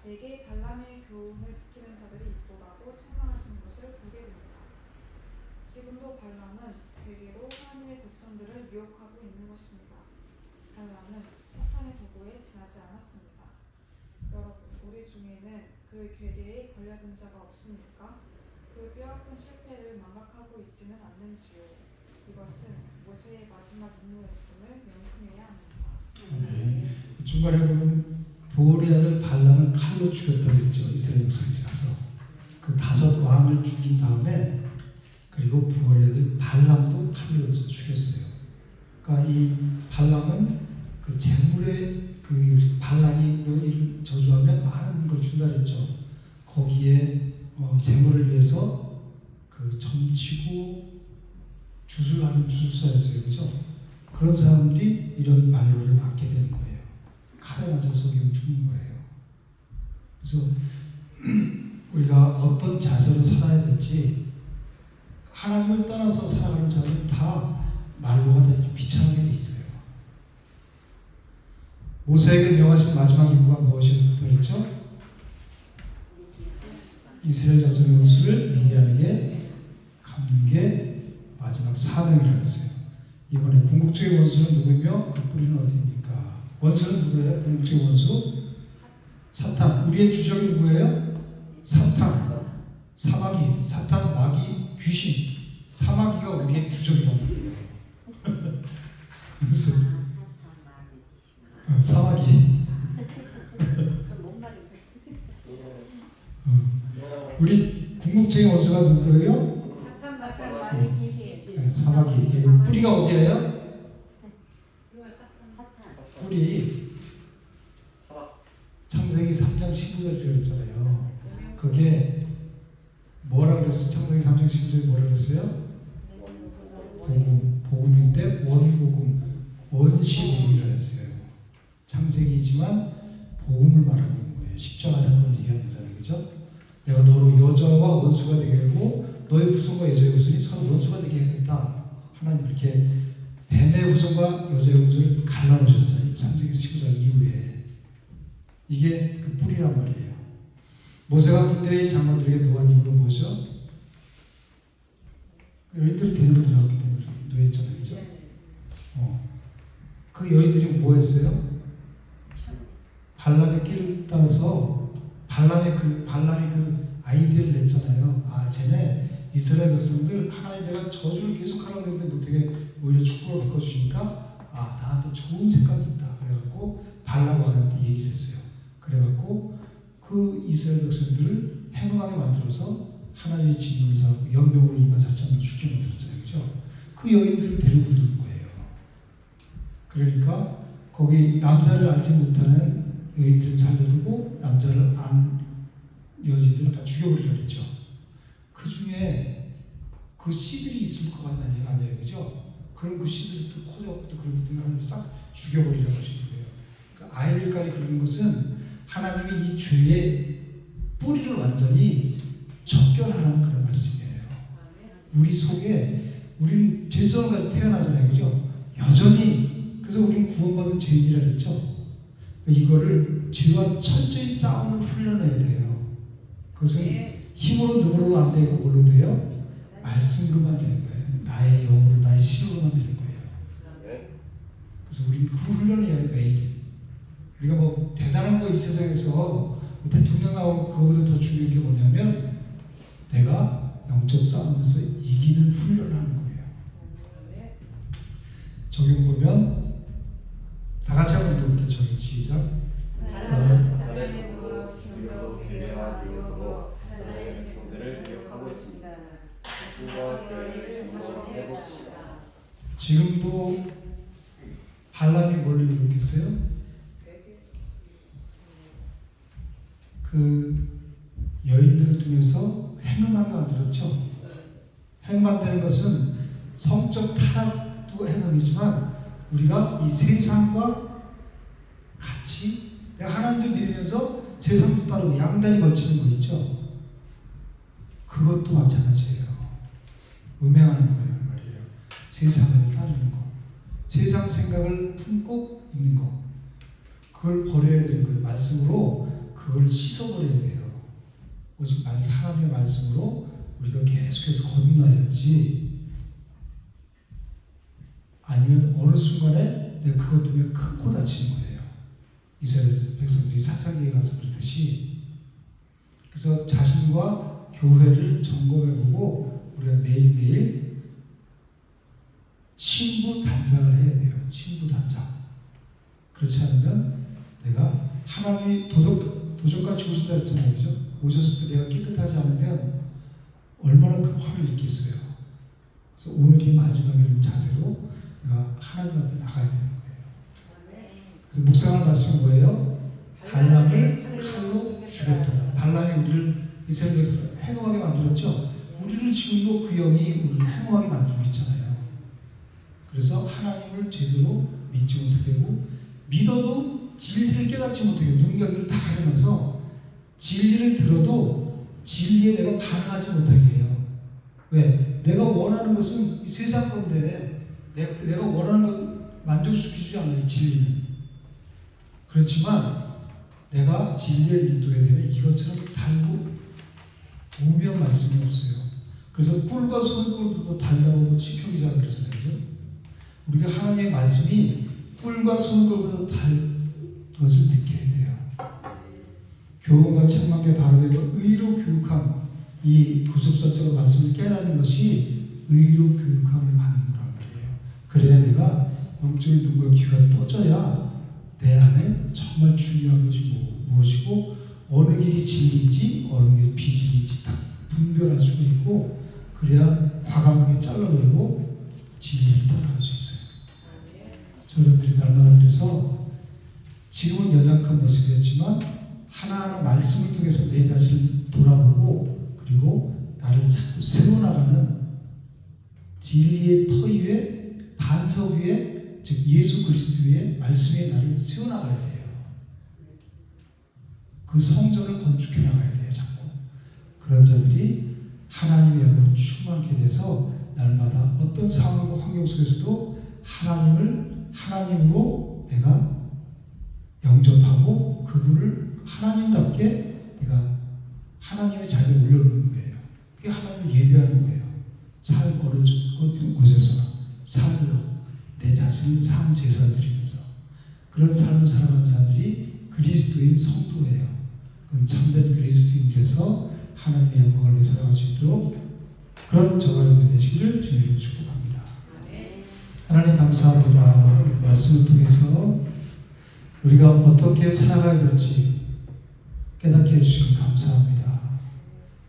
Speaker 4: 내게 발람의 교훈을 지키는 자들이 있도다고 책망하시는 것을 보게 됩니다. 지금도 발람은 괴계로 하나님의 백성들을 미혹하고 있는 것입니다. 발람은 사탄의 도구에 지나지 않았습니다. 여러분, 우리 중에는 그 괴계에 걸려든 자가 없습니까? 그 뼈아픈 실패를 망각하고 있지는 않는지요. 이것은 모세의 마지막 임무였음을 명심해야 합니다.
Speaker 1: 중간에 보면 부올의 아들 발람을 칼로 죽였다고 했죠. 이스라엘 백성들이라서 그 5 왕을 죽인 다음에 그리고 부올의 아들 발람도 칼로 죽였어요. 그러니까 이 발람은 그 재물의 그 발람이 너희를 저주하면 많은 걸 준다 그랬죠. 거기에 재물을 위해서 그 점치고 주술하는 주술사였어요. 그죠? 그런 사람들이 이런 말로를 받게 되는 거예요. 칼에 맞아서 그냥 죽는 거예요. 그래서 우리가 어떤 자세로 살아야 될지 하나님을 떠나서 살아가는 사람은 다 말로가 다 비참하게 돼 있어요. 모세에게 명하신 마지막 임무가 무엇이었다고 그랬죠? 이스라엘 자손의 원수를 미디안에게 갚는 게 마지막 사명이라고 했어요. 이번에 궁극적인 원수는 누구이며 그 뿌리는 어디입니까? 원수는 누구예요? 궁극적인 원수? 사탄. 우리의 주적이 누구예요? 사탄. 사마귀. 사탄, 마귀, 귀신. 사마귀가 우리의 주적이라고 해요. 무슨? 사마귀. 우리 궁극적인 원수가 누구예요? 사마귀. 뿌리가 어디예요? 뿌리. 창세기 3장 19절이라고 했잖아요. 그게 뭐라 그랬어요? 창세기 3장 19절이 뭐라 그랬어요? 복음. 복음인데 원복음, 원시복음이라고 했어요. 창세기지만 복음을 말하고 있는 거예요. 십자가 사건을 얘기하는 거잖아요. 그죠? 내가 너로 여자와 원수가 되게 하고 너의 후손과 여자의 후손이 서로 원수가 되게 하겠다. 하나님 이렇게 뱀의 후손과 여자의 후손을 갈라놓으셨잖아요. 창세기 19장 이후에. 이게 그 뿌리란 말이에요. 모세가 군대의 장관들에게 노한 이유는 뭐죠? 여인들을 데리고 들어갔기 때문에 노했잖아요. 그죠? 그 여인들이 뭐 했어요? 발람의 길을 따라서 발람이 그 아이디어를 냈잖아요. 아, 쟤네 이스라엘 백성들 하나님 내가 저주를 계속 하라고 했는데 못하게 오히려 축복을 바꿔주시니까 아, 나한테 좋은 생각이 있다. 그래갖고 발람한테 얘기를 했어요. 그래갖고 그 이스라엘 백성들을 행음하게 만들어서 하나님의 진노를 잡고 연병으로 24,000명 죽게 만들었잖아요. 그죠? 그 여인들을 데리고 들은 거예요. 그러니까 거기 남자를 알지 못하는 여인들을 살려두고 남자를 안 여인들을 다 죽여버리라 그랬죠. 그 중에 그 씨들이 있을 것 같다는 얘기 아니에요. 그죠? 그럼 그 씨들이 또 커져갖고 또 그런 것들을 싹 죽여버리라고 하시는 거예요. 그러니까 아이들까지 그러는 것은 하나님이 이 죄의 뿌리를 완전히 척결하는 그런 말씀이에요. 우리 속에 우리는 죄성까지 태어나잖아요. 그죠? 여전히 그 그래서 우리는 구원받은 죄인이라 그랬죠. 이거를 죄와 철저히 싸움을 훈련해야 돼요. 그것은 힘으로 능으로 안 되고 뭘로 돼요? 말씀으로만 되는 거예요. 나의 영으로 나의 신으로만 되는 거예요. 그래서 우리는 그 훈련해야 해요. 매일. 우리가 뭐 대단한 거 이 세상에서 뭐 대통령 나오고 그거보다 더 중요한 게 뭐냐면 내가 영적 싸움에서 이기는 훈련을 하는 거예요. 적용 보면 다 같이 한번 읽어볼게요. 적용 시작.
Speaker 3: 사탄의 도구로 기름도 배려와 유혹으로 하나님의 백성들을 기억하고 있습니다. 신과 교회를 점검해 보십시다.
Speaker 1: 지금도 발람이 뭘 이룩했어요? 그 여인들을 통해서 행음하게 만들었죠. 행음한다는 것은 성적 타락도 행음이지만 우리가 이 세상과 같이 내가 하나님도 믿으면서 세상도 따르고 양다리 걸치는 거 있죠. 그것도 마찬가지예요. 음행하는 거예요. 말이에요. 세상을 따르는 거. 세상 생각을 품고 있는 거. 그걸 버려야 되는 거예요. 말씀으로 그걸 씻어버려야 돼요. 오직 하나님의 말씀으로 우리가 계속해서 거듭나야지. 아니면 어느 순간에 내가 그것 때문에 큰 코 다치는 거예요. 이스라엘 백성들이 사사기에 가서 그렇듯이. 그래서 자신과 교회를 점검해보고 우리가 매일매일 신부 단장을 해야 돼요. 신부 단장. 그렇지 않으면 내가 하나님이 도적같이 오신다 그랬잖아요. 그죠? 오셨을 때 내가 깨끗하지 않으면 얼마나 큰 화를 느끼겠어요. 그래서 오늘이 마지막의 자세로 내가 하나님 앞에 나가야 되는 거예요. 그래서 묵상할 말씀은 뭐예요? 발람을 칼로 죽였더라. 발람이 우리를 이스라엘을 행음하게 만들었죠. 우리를 지금도 그 영이 우리를 행음하게 만들고 있잖아요. 그래서 하나님을 제대로 믿지 못하고 믿어도 진리를 깨닫지 못하고 눈가기를 다 가리면서 진리를 들어도 진리에 내가 반응하지 못하게 해요. 왜? 내가 원하는 것은 이 세상 건데 내가 원하는 걸 만족시키지 않아요. 진리는. 그렇지만 내가 진리에 밀도에 되면 이것처럼 달고 우미한 말씀이 없어요. 그래서 꿀과 소금꿀보다 달다고 시편기자가 그러잖아요. 그죠? 우리가 하나님의 말씀이 꿀과 소금꿀보다 달 것을 듣게 해야 돼요. 교훈과 책망에 바르게 의로 교육함, 이 구속사적인 말씀을 깨닫는 것이 의로 교육함을 받는 거란 말이에요. 그래야 내가 영적인 눈과 귀가 떠져야 내 안에 정말 중요한 것이 무엇이고 어느 길이 진리인지 어느 길이 비진리인지 딱 분별할 수가 있고 그래야 과감하게 잘라버리고 진리를 따라갈 수 있어요. 여러분들이 날마다 그래서 지금은 연약한 모습이었지만 하나하나 말씀을 통해서 내 자신을 돌아보고 그리고 나를 자꾸 세워나가는 진리의 터 위에 반석 위에 즉 예수 그리스도 위에 말씀의 나를 세워나가야 돼요. 그 성전을 건축해 나가야 돼요. 자꾸 그런 자들이 하나님의 영으로 충만하게 돼서 날마다 어떤 상황과 환경 속에서도 하나님으로 내가 영접하고 그분을 하나님답게 내가 하나님의 자리에 올려놓는 거예요. 그게 하나님을 예배하는 거예요. 삶 어느 곳에서나 삶으로 내 자신을 산 제사 드리면서 그런 삶을 살아가는 자들이 그리스도인 성도예요. 그건 참된 그리스도인 돼서 하나님의 영광을 위해 살아갈 수 있도록 그런 저와 여러분들 되시기를 주님으로 축복합니다. 하나님 감사합니다. 말씀을 통해서 우리가 어떻게 살아가야 될지 깨닫게 해주시면 감사합니다.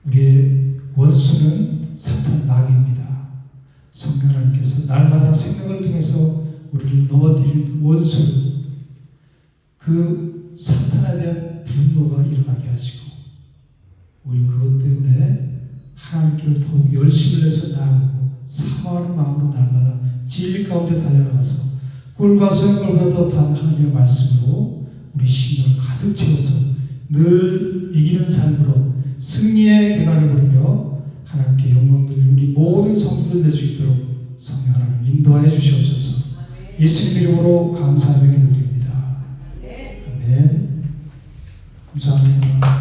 Speaker 1: 우리의 원수는 사탄 마귀입니다. 성령 하나님께서 날마다 생명을 통해서 우리를 넘어뜨리는 원수 그 사탄에 대한 분노가 일어나게 하시고 우리 그것 때문에 하나님께로 더욱 열심을 내서 나아가고 사모하는 마음으로 날마다 진리 가운데 달려나가서 꿀과 소금과 더 단 하나님의 말씀으로 우리 심령을 가득 채워서 늘 이기는 삶으로 승리의 개발을 부르며 하나님께 영광 돌리는 우리 모든 성도들 낼 수 있도록 성령 하나님 인도하여 주시옵소서. 예수님 이름으로 감사하며 기도드립니다. 아멘. 감사합니다.